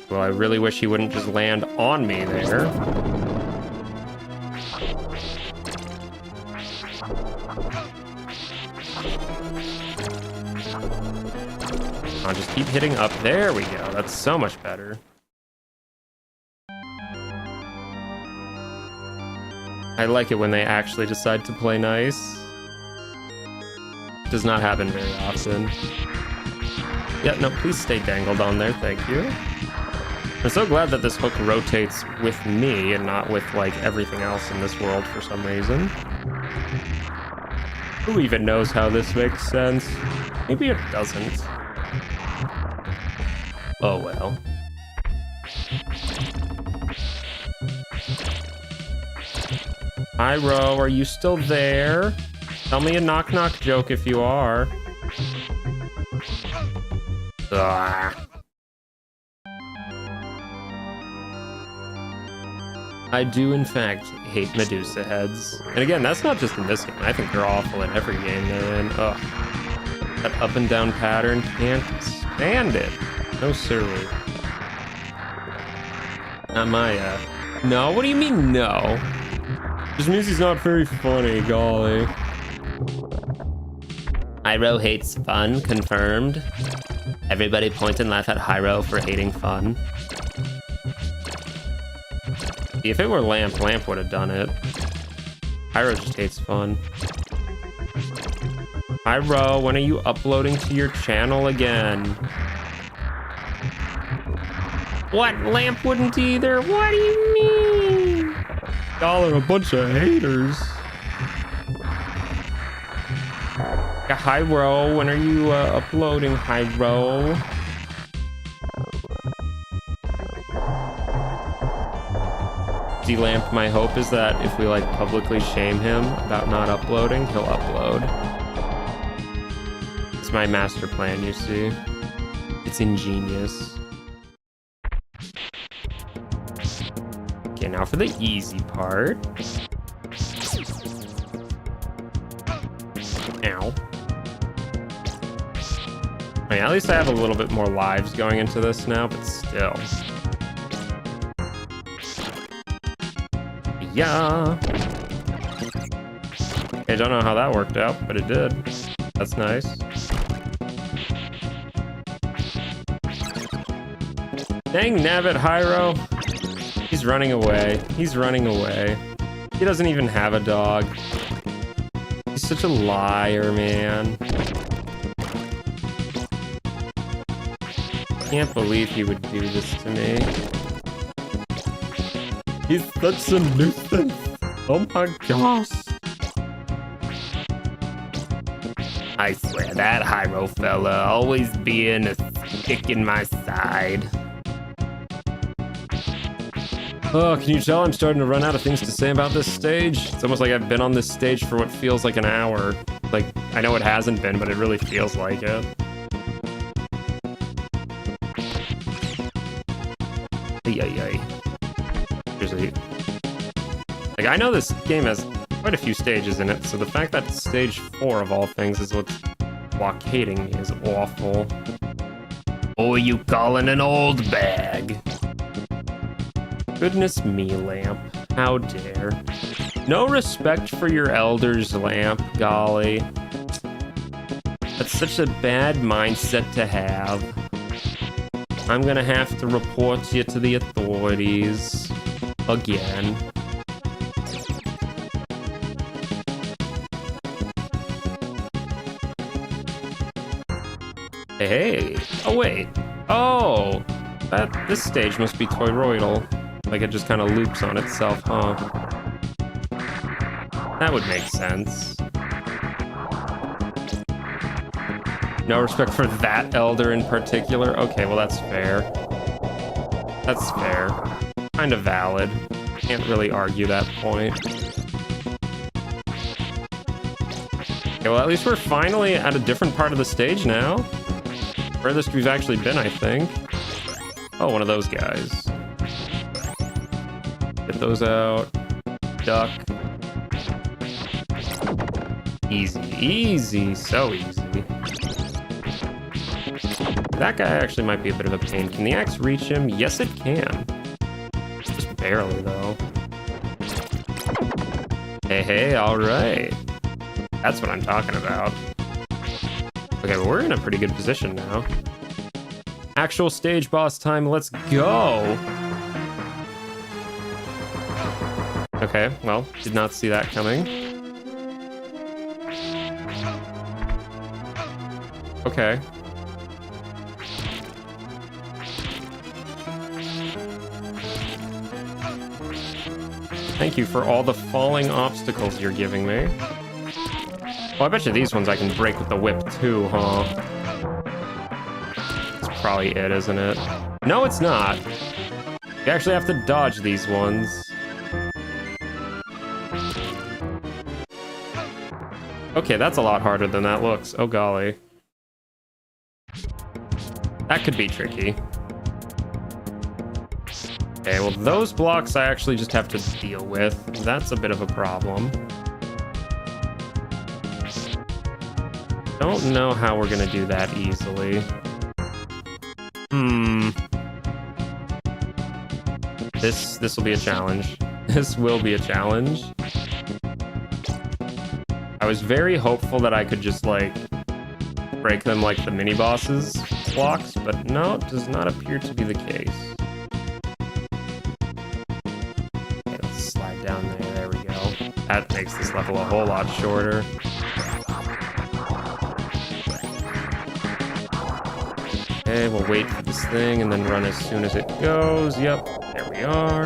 Well, I really wish he wouldn't just land on me there. I'll just keep hitting up. There we go. That's so much better. I like it when they actually decide to play nice. Does not happen very often. Yeah, no, please stay dangled on there. Thank you. I'm so glad that this hook rotates with me and not with, like, everything else in this world for some reason. Who even knows how this makes sense? Maybe it doesn't. Oh well. Pyro, are you still there? Tell me a knock-knock joke if you are. Ugh. I do, in fact, hate Medusa heads. And again, that's not just in this game. I think they're awful in every game they're in. Ugh. That up and down pattern, can't stand it. No siree. Not my, No, what do you mean, no? Just means he's not very funny, golly. Hyro hates fun, confirmed. Everybody point and laugh at Hyro for hating fun. If it were Lamp, Lamp would have done it. Hyro just hates fun. Hyro, when are you uploading to your channel again? What? Lamp wouldn't either? What do you mean? Y'all are a bunch of haters. Yeah, Hyro, when are you uploading, Hyro? Lamp, my hope is that if we like publicly shame him about not uploading, he'll upload. It's my master plan, you see. It's ingenious. Okay, now for the easy part. Ow. I mean, at least I have a little bit more lives going into this now, but still. Yeah. I don't know how that worked out, but it did. That's nice. Dang nabbit, Hyro. He's running away. He's running away. He doesn't even have a dog. He's such a liar, man. Can't believe he would do this to me. He's such a nuisance. Oh my gosh. I swear, that Hyro fella always being a stick in my side. Oh, can you tell I'm starting to run out of things to say about this stage? It's almost like I've been on this stage for what feels like an hour. Like, I know it hasn't been, but it really feels like it. Ay. Like, I know this game has quite a few stages in it, so the fact that stage 4 of all things is what's blockading me is awful. Oh, you calling an old bag? Goodness me, Lamp. How dare. No respect for your elders, Lamp, golly. That's such a bad mindset to have. I'm gonna have to report you to the authorities. Again. Hey. Oh, wait. Oh. This stage must be toroidal. Like, it just kind of loops on itself, huh? That would make sense. No respect for that elder in particular? Okay, well that's fair. That's fair. Kind of valid. Can't really argue that point. Okay, well at least we're finally at a different part of the stage now. Furthest we've actually been, I think. Oh, one of those guys. Get those out. Duck. Easy, easy, so easy. That guy actually might be a bit of a pain. Can the axe reach him? Yes, it can. Just barely, though. Hey, hey, all right. That's what I'm talking about. Okay, well, we're in a pretty good position now. Actual stage boss time, let's go! Okay, well, did not see that coming. Okay. Thank you for all the falling obstacles you're giving me. Oh, I bet you these ones I can break with the whip too, huh? That's probably it, isn't it? No, it's not. You actually have to dodge these ones. Okay, that's a lot harder than that looks. Oh, golly. That could be tricky. Okay, well, those blocks I actually just have to deal with. That's a bit of a problem. Don't know how we're gonna do that easily. This will be a challenge. This will be a challenge. I was very hopeful that I could just, like, break them like the mini-bosses blocks, but no, it does not appear to be the case. Okay, let's slide down there. There we go. That makes this level a whole lot shorter. Okay, we'll wait for this thing and then run as soon as it goes. Yep, there we are.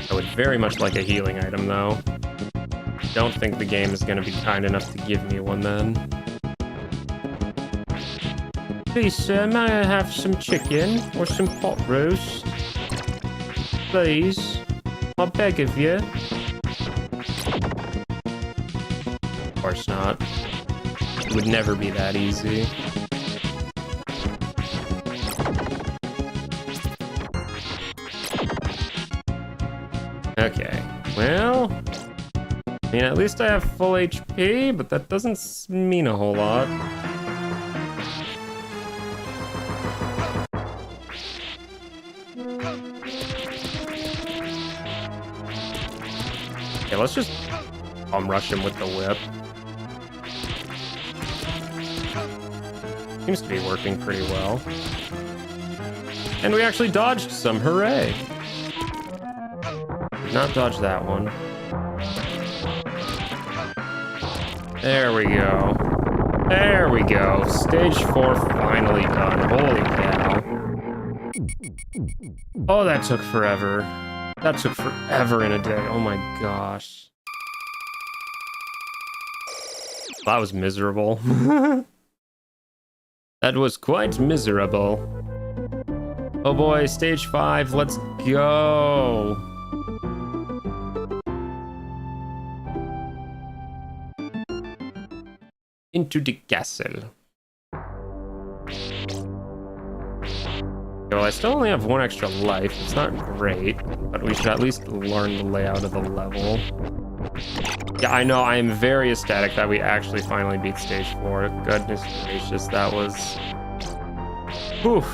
I would very much like a healing item, though. Don't think the game is going to be kind enough to give me one then. Please, sir, may I have some chicken or some pot roast? Please, I beg of you. Of course not. It would never be that easy. Okay, well, I mean, at least I have full HP, but that doesn't mean a whole lot. Okay, let's just rush him with the whip. Seems to be working pretty well. And we actually dodged some, hooray! Did not dodge that one. There we go. There we go. Stage 4 finally done. Holy cow. Oh, that took forever. That took forever in a day. Oh my gosh. That was miserable. That was quite miserable. Oh boy, stage 5, let's go. Into the castle. Well, I still only have one extra life. It's not great, but we should at least learn the layout of the level. Yeah, I know, I am very ecstatic that we actually finally beat stage 4. Goodness gracious, that was... Oof.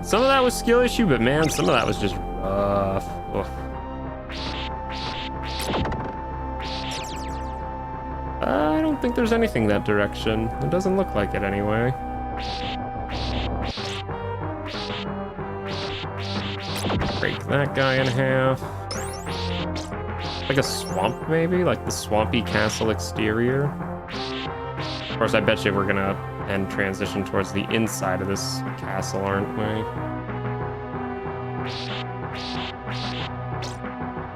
Some of that was skill issue, but man, some of that was just rough. Oof. I don't think there's anything that direction. It doesn't look like it anyway. Break that guy in half. Like a swamp, maybe? Like the swampy castle exterior? Of course, I bet you we're gonna then transition towards the inside of this castle, aren't we?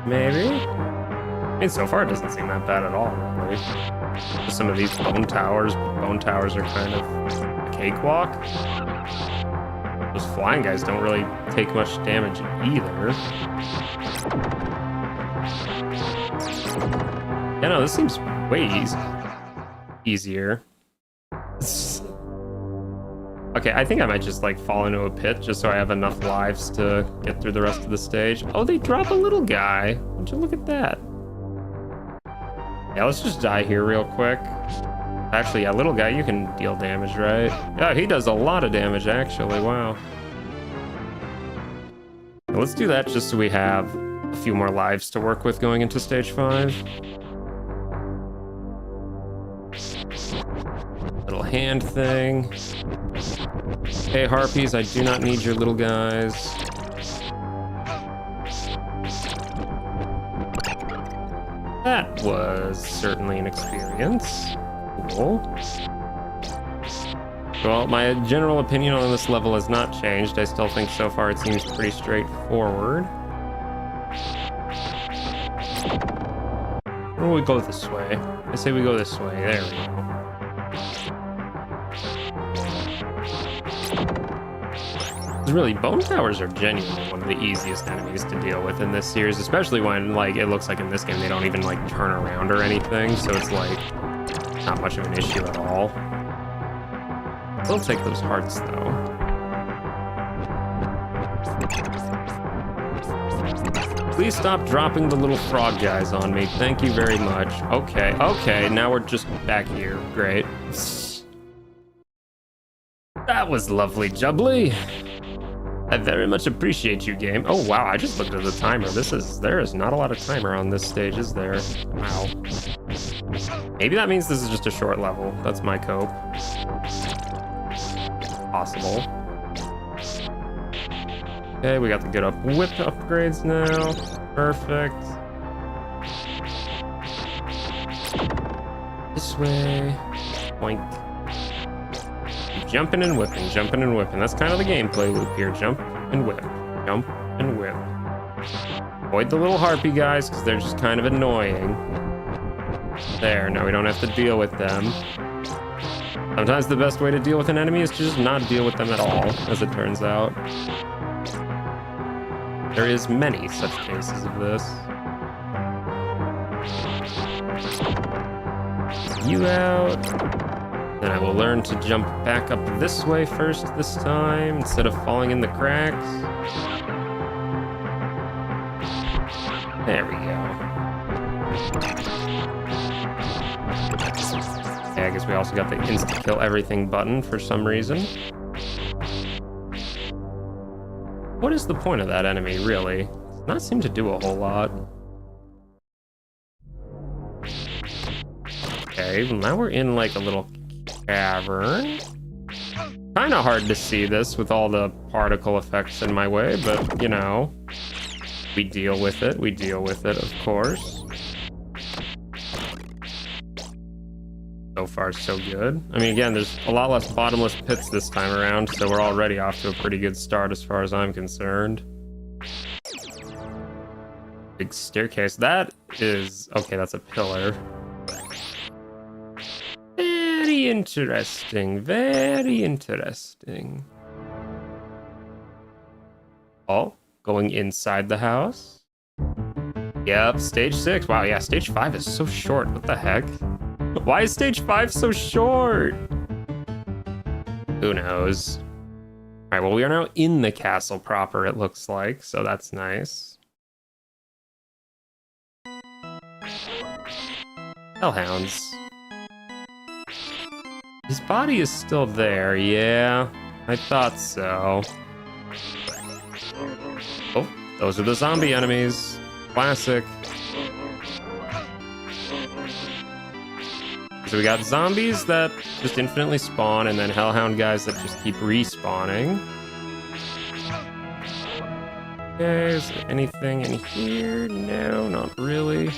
Maybe? I mean, so far it doesn't seem that bad at all, really. Just some of these bone towers are kind of a cakewalk. Those flying guys don't really take much damage either. Yeah, no, this seems way easier. Okay, I think I might just like fall into a pit just so I have enough lives to get through the rest of the stage. Oh, they drop a little guy. Would you look at that? Yeah, let's just die here real quick. Actually, yeah, little guy, you can deal damage, right? Yeah, he does a lot of damage, actually. Wow. Let's do that just so we have a few more lives to work with going into stage 5. Little hand thing. Hey, harpies, I do not need your little guys. That was certainly an experience. Cool. Well, my general opinion on this level has not changed. I still think so far it seems pretty straightforward. Or we go this way. I say we go this way. There we go. Really, bone towers are genuinely one of the easiest enemies to deal with in this series, especially when, like, it looks like in this game they don't even, like, turn around or anything, so it's, like, not much of an issue at all. We'll take those hearts, though. Please stop dropping the little frog guys on me. Thank you very much. Okay, now we're just back here. Great. That was lovely, Jubbly. I very much appreciate you, game. Oh wow, I just looked at the timer. There is not a lot of timer on this stage, is there? Wow. Maybe that means this is just a short level. That's my cope. Possible. Okay, we got the good whip upgrades now. Perfect. This way. Boink. Jumping and whipping, jumping and whipping. That's kind of the gameplay loop here. Jump and whip, jump and whip. Avoid the little harpy guys because they're just kind of annoying. There, now we don't have to deal with them. Sometimes the best way to deal with an enemy is to just not deal with them at all, as it turns out. There is many such cases of this. You out. Then I will learn to jump back up this way first this time, instead of falling in the cracks. There we go. Okay, I guess we also got the insta-kill everything button for some reason. What is the point of that enemy, really? Does not seem to do a whole lot. Okay, well now we're in like a little cavern. Kind of hard to see this with all the particle effects in my way, but you know, we deal with it, of course. So far, so good. I mean, again, there's a lot less bottomless pits this time around, so we're already off to a pretty good start as far as I'm concerned. Big staircase. That is... okay, that's a pillar. Very interesting, very interesting. Oh, going inside the house? Yep, stage 6. Wow, yeah, stage 5 is so short. What the heck? Why is stage 5 so short? Who knows? Alright, well, we are now in the castle proper, it looks like, so that's nice. Hellhounds. His body is still there, yeah. I thought so. Oh, those are the zombie enemies. Classic. So we got zombies that just infinitely spawn, and then hellhound guys that just keep respawning. Okay, is there anything in here? No, not really.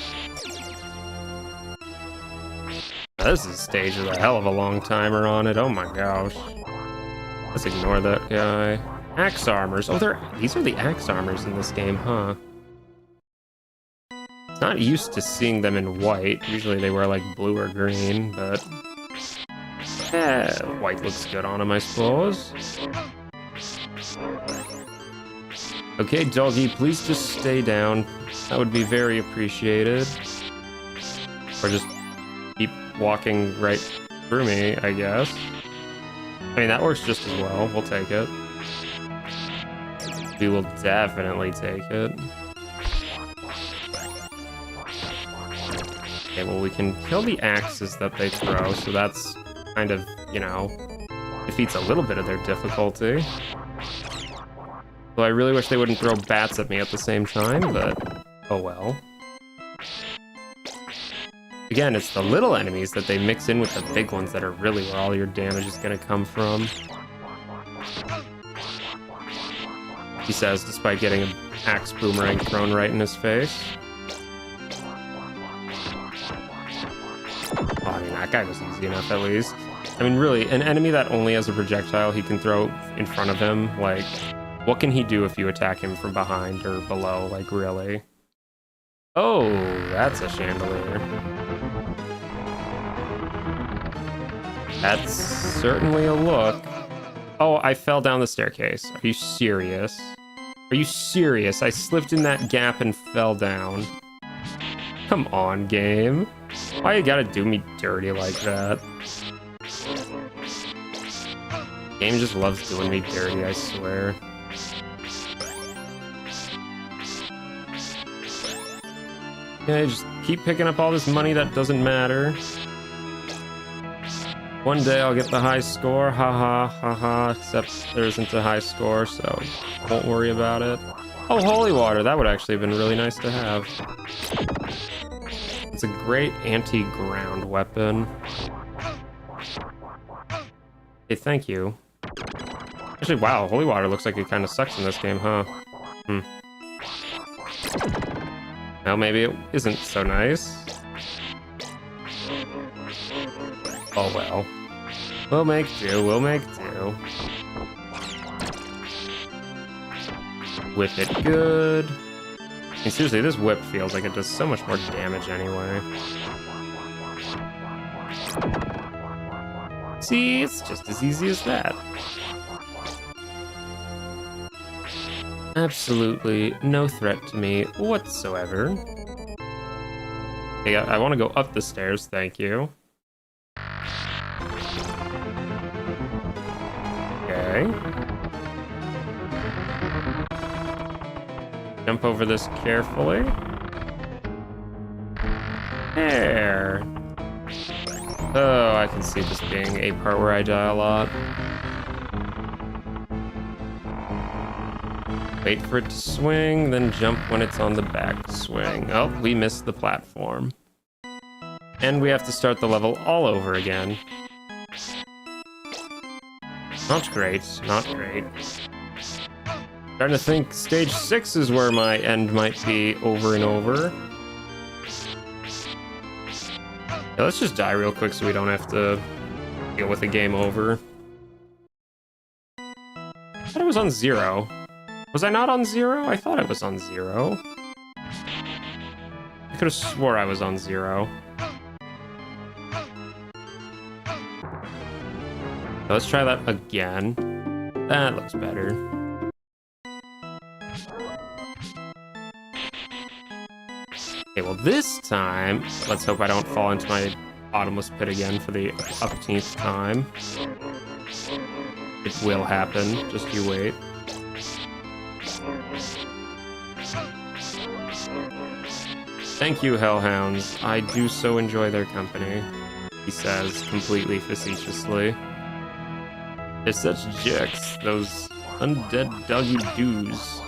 This is a stage with a hell of a long timer on it. Oh my gosh. Let's ignore that guy. Axe armors. Oh, these are the axe armors in this game, huh? Not used to seeing them in white. Usually they wear like blue or green, but white looks good on them, I suppose. Okay, doggy, please just stay down. That would be very appreciated. Or just keep walking right through me, I guess. I mean, that works just as well. We'll take it. We will definitely take it. Okay, well, we can kill the axes that they throw, so that's kind of, you know, defeats a little bit of their difficulty. Though I really wish they wouldn't throw bats at me at the same time, but oh well. Again, it's the little enemies that they mix in with the big ones that are really where all your damage is going to come from. He says, despite getting an axe boomerang thrown right in his face. Oh, I mean, that guy was easy enough at least. I mean, really, an enemy that only has a projectile he can throw in front of him, like, what can he do if you attack him from behind or below, like, really? Oh, that's a chandelier. That's certainly a look. Oh, I fell down the staircase. Are you serious? Are you serious? I slipped in that gap and fell down. Come on, game. Why you gotta do me dirty like that? Game just loves doing me dirty, I swear. Yeah, just keep picking up all this money that doesn't matter. One day I'll get the high score, haha, haha, except there isn't a high score, so won't worry about it. Oh, holy water, that would actually have been really nice to have. It's a great anti-ground weapon. Hey, thank you. Actually, wow, holy water looks like it kind of sucks in this game, huh? Well, maybe it isn't so nice. Oh well. We'll make do, we'll make do. Whip it good. I mean, seriously, this whip feels like it does so much more damage anyway. See, it's just as easy as that. Absolutely no threat to me whatsoever. Hey, I want to go up the stairs, thank you. Okay. Jump over this carefully. There. Oh, I can see this being a part where I die a lot. Wait for it to swing, then jump when it's on the back swing. Oh, we missed the platform. And we have to start the level all over again. Not great, not great. Starting to think stage 6 is where my end might be over and over. Yeah, let's just die real quick so we don't have to deal with the game over. I thought it was on 0. Was I not on 0? I thought I was on 0. I could have swore I was on 0. Let's try that again. That looks better. Okay, well this time, let's hope I don't fall into my bottomless pit again for the upteenth time. It will happen, just you wait. Thank you, Hellhounds. I do so enjoy their company, he says, completely facetiously. They're such jerks, those undead doggy doos.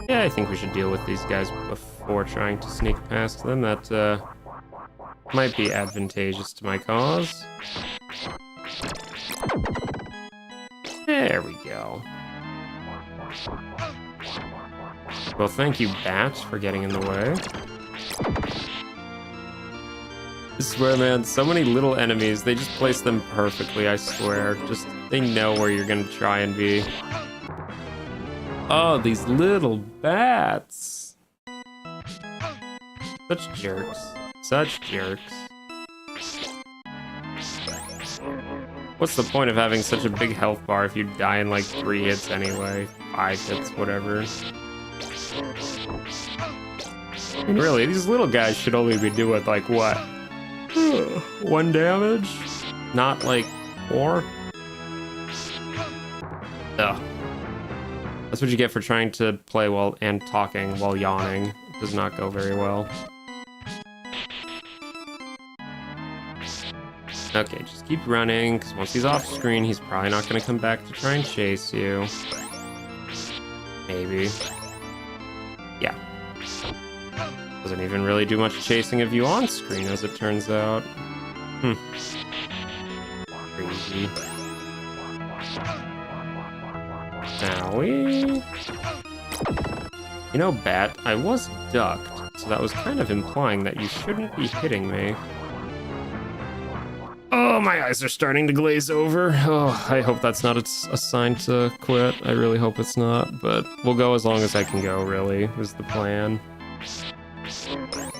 Yeah, I think we should deal with these guys before trying to sneak past them. That might be advantageous to my cause. There we go. Well, thank you, Bat, for getting in the way. I swear, man, so many little enemies, they just place them perfectly, I swear. Just, they know where you're gonna try and be. Oh, these little bats. Such jerks. Such jerks. What's the point of having such a big health bar if you die in like 3 hits anyway? 5 hits, whatever. And really, these little guys should only be doing like what? 1 damage? Not like 4? Ugh. That's what you get for trying to play while and talking while yawning. It does not go very well. Okay, just keep running, because once he's off screen, he's probably not going to come back to try and chase you. Maybe. Yeah. Doesn't even really do much chasing of you on screen, as it turns out. Crazy. Owie. You know, Bat, I was ducked, so that was kind of implying that you shouldn't be hitting me. Oh, my eyes are starting to glaze over. Oh, I hope that's not a sign to quit. I really hope it's not, but we'll go as long as I can go, really, is the plan.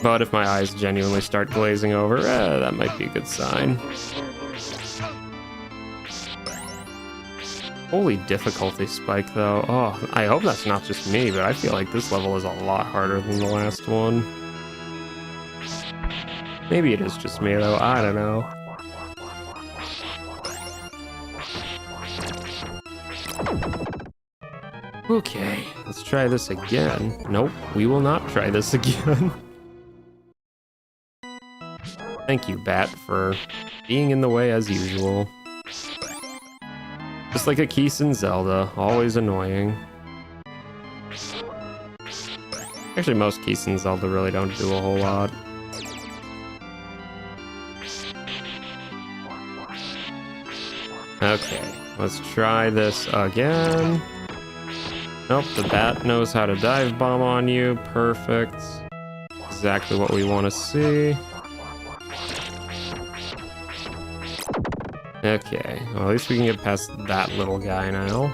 But if my eyes genuinely start glazing over, that might be a good sign. Holy difficulty spike, though. Oh, I hope that's not just me, but I feel like this level is a lot harder than the last one. Maybe it is just me, though. I don't know. Okay, let's try this again. Nope, we will not try this again. Thank you, Bat, for being in the way as usual. Just like a Keys in Zelda, always annoying. Actually, most Keys in Zelda really don't do a whole lot. Okay, let's try this again. Nope, the Bat knows how to dive bomb on you. Perfect. Exactly what we want to see. Okay, well, at least we can get past that little guy now.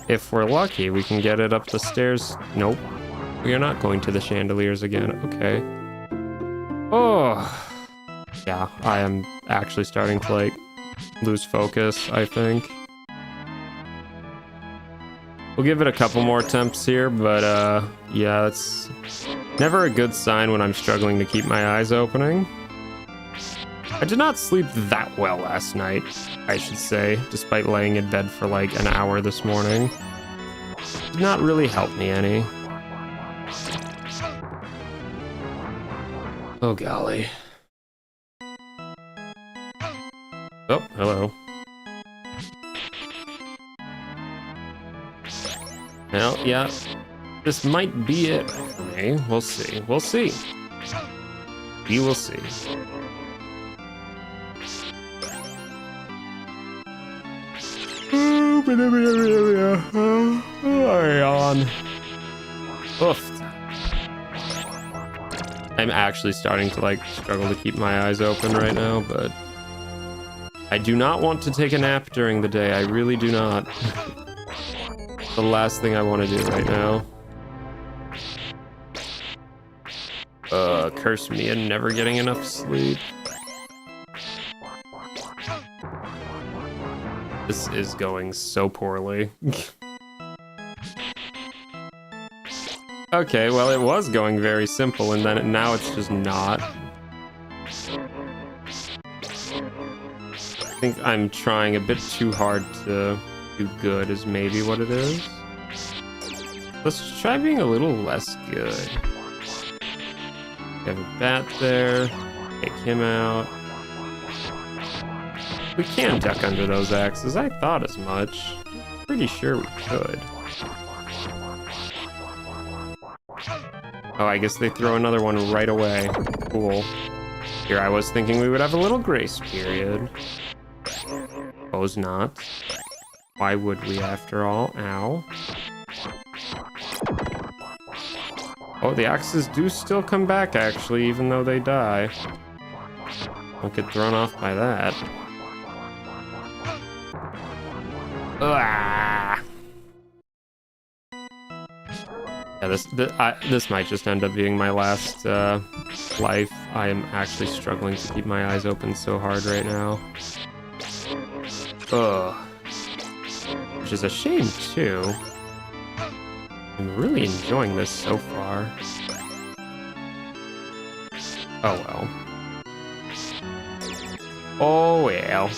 If we're lucky, we can get it up the stairs. Nope. We are not going to the chandeliers again. Okay. Oh. Yeah, I am actually starting to, like, lose focus, I think. We'll give it a couple more attempts here, but, yeah, it's never a good sign when I'm struggling to keep my eyes opening. I did not sleep that well last night, I should say, despite laying in bed for like an hour this morning. It did not really help me any. Oh, golly. Oh, hello. Well, yeah, this might be it for me. We'll see. We'll see. We will see. On. Oof. I'm actually starting to like struggle to keep my eyes open right now, but I do not want to take a nap during the day. I really do not. The last thing I want to do right now. Curse me and never getting enough sleep. This is going so poorly. Okay, well, it was going very simple, and then now it's just not. I think I'm trying a bit too hard to do good is maybe what it is. Let's try being a little less good. We have a Bat there. Take him out. We can duck under those axes. I thought as much. Pretty sure we could. Oh, I guess they throw another one right away. Cool. Here I was thinking we would have a little grace period. Suppose not. Why would we after all? Ow. Oh, the axes do still come back actually, even though they die. Don't get thrown off by that. Ah. Yeah, this might just end up being my last life. I am actually struggling to keep my eyes open so hard right now. Ugh. Which is a shame, too. I'm really enjoying this so far. Oh, well. Oh, well.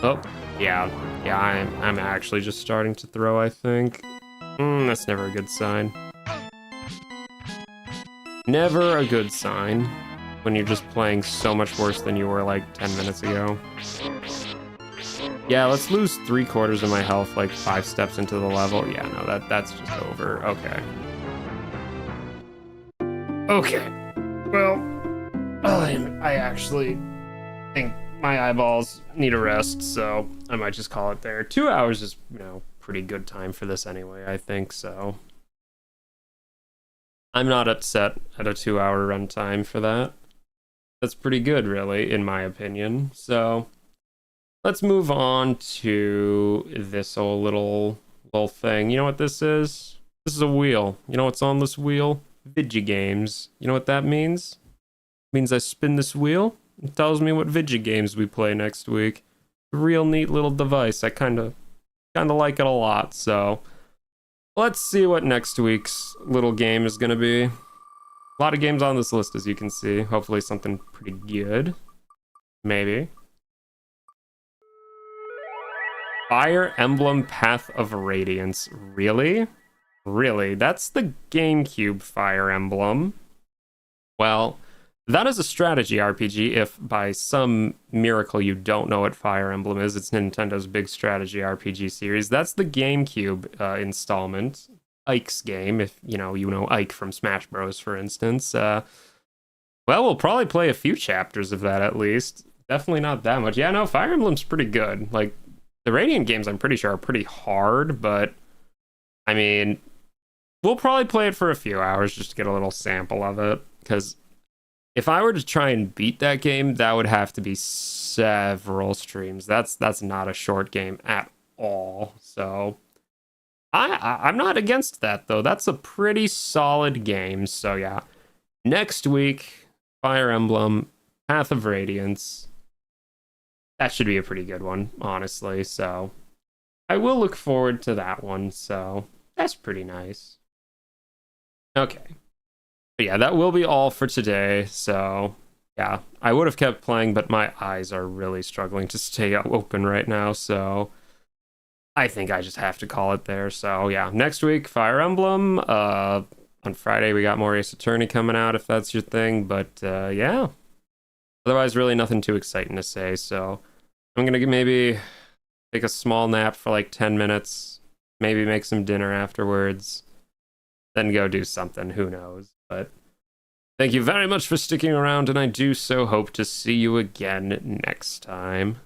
Oh, yeah. Yeah, I'm actually just starting to throw, I think. That's never a good sign. Never a good sign when you're just playing so much worse than you were like 10 minutes ago. Yeah, let's lose 3/4 of my health like 5 steps into the level. Yeah, no, that's just over. Okay. Okay. Well, I actually think my eyeballs need a rest, so I might just call it there. 2 hours is, pretty good time for this anyway, I think, so. I'm not upset at a 2-hour runtime for that. That's pretty good, really, in my opinion. So, let's move on to this whole little thing. You know what this is? This is a wheel. You know what's on this wheel? Vigigames. You know what that means? It means I spin this wheel. It tells me what Vigigames we play next week. A real neat little device. I kind of like it a lot, so let's see what next week's little game is going to be. A lot of games on this list, as you can see. Hopefully something pretty good. Maybe. Fire Emblem Path of Radiance. Really? Really? That's the GameCube Fire Emblem. Well, that is a strategy RPG. If by some miracle you don't know what Fire Emblem is, it's Nintendo's big strategy RPG series. That's the GameCube installment. Ike's game, if you know Ike from Smash Bros, for instance. Well, we'll probably play a few chapters of that at least. Definitely not that much. Yeah, no, Fire Emblem's pretty good. Like, the Radiant games, I'm pretty sure, are pretty hard, but I mean, we'll probably play it for a few hours just to get a little sample of it, because if I were to try and beat that game, that would have to be several streams. That's not a short game at all. So I'm not against that, though. That's a pretty solid game. So yeah, next week, Fire Emblem, Path of Radiance. That should be a pretty good one, honestly. So I will look forward to that one. So that's pretty nice. Okay. But yeah, that will be all for today. So yeah, I would have kept playing, but my eyes are really struggling to stay open right now. So I think I just have to call it there. So yeah, next week, Fire Emblem. On Friday, we got more Ace Attorney coming out, if that's your thing. But yeah, otherwise, really nothing too exciting to say. So I'm going to maybe take a small nap for like 10 minutes, maybe make some dinner afterwards, then go do something. Who knows? But thank you very much for sticking around, and I do so hope to see you again next time.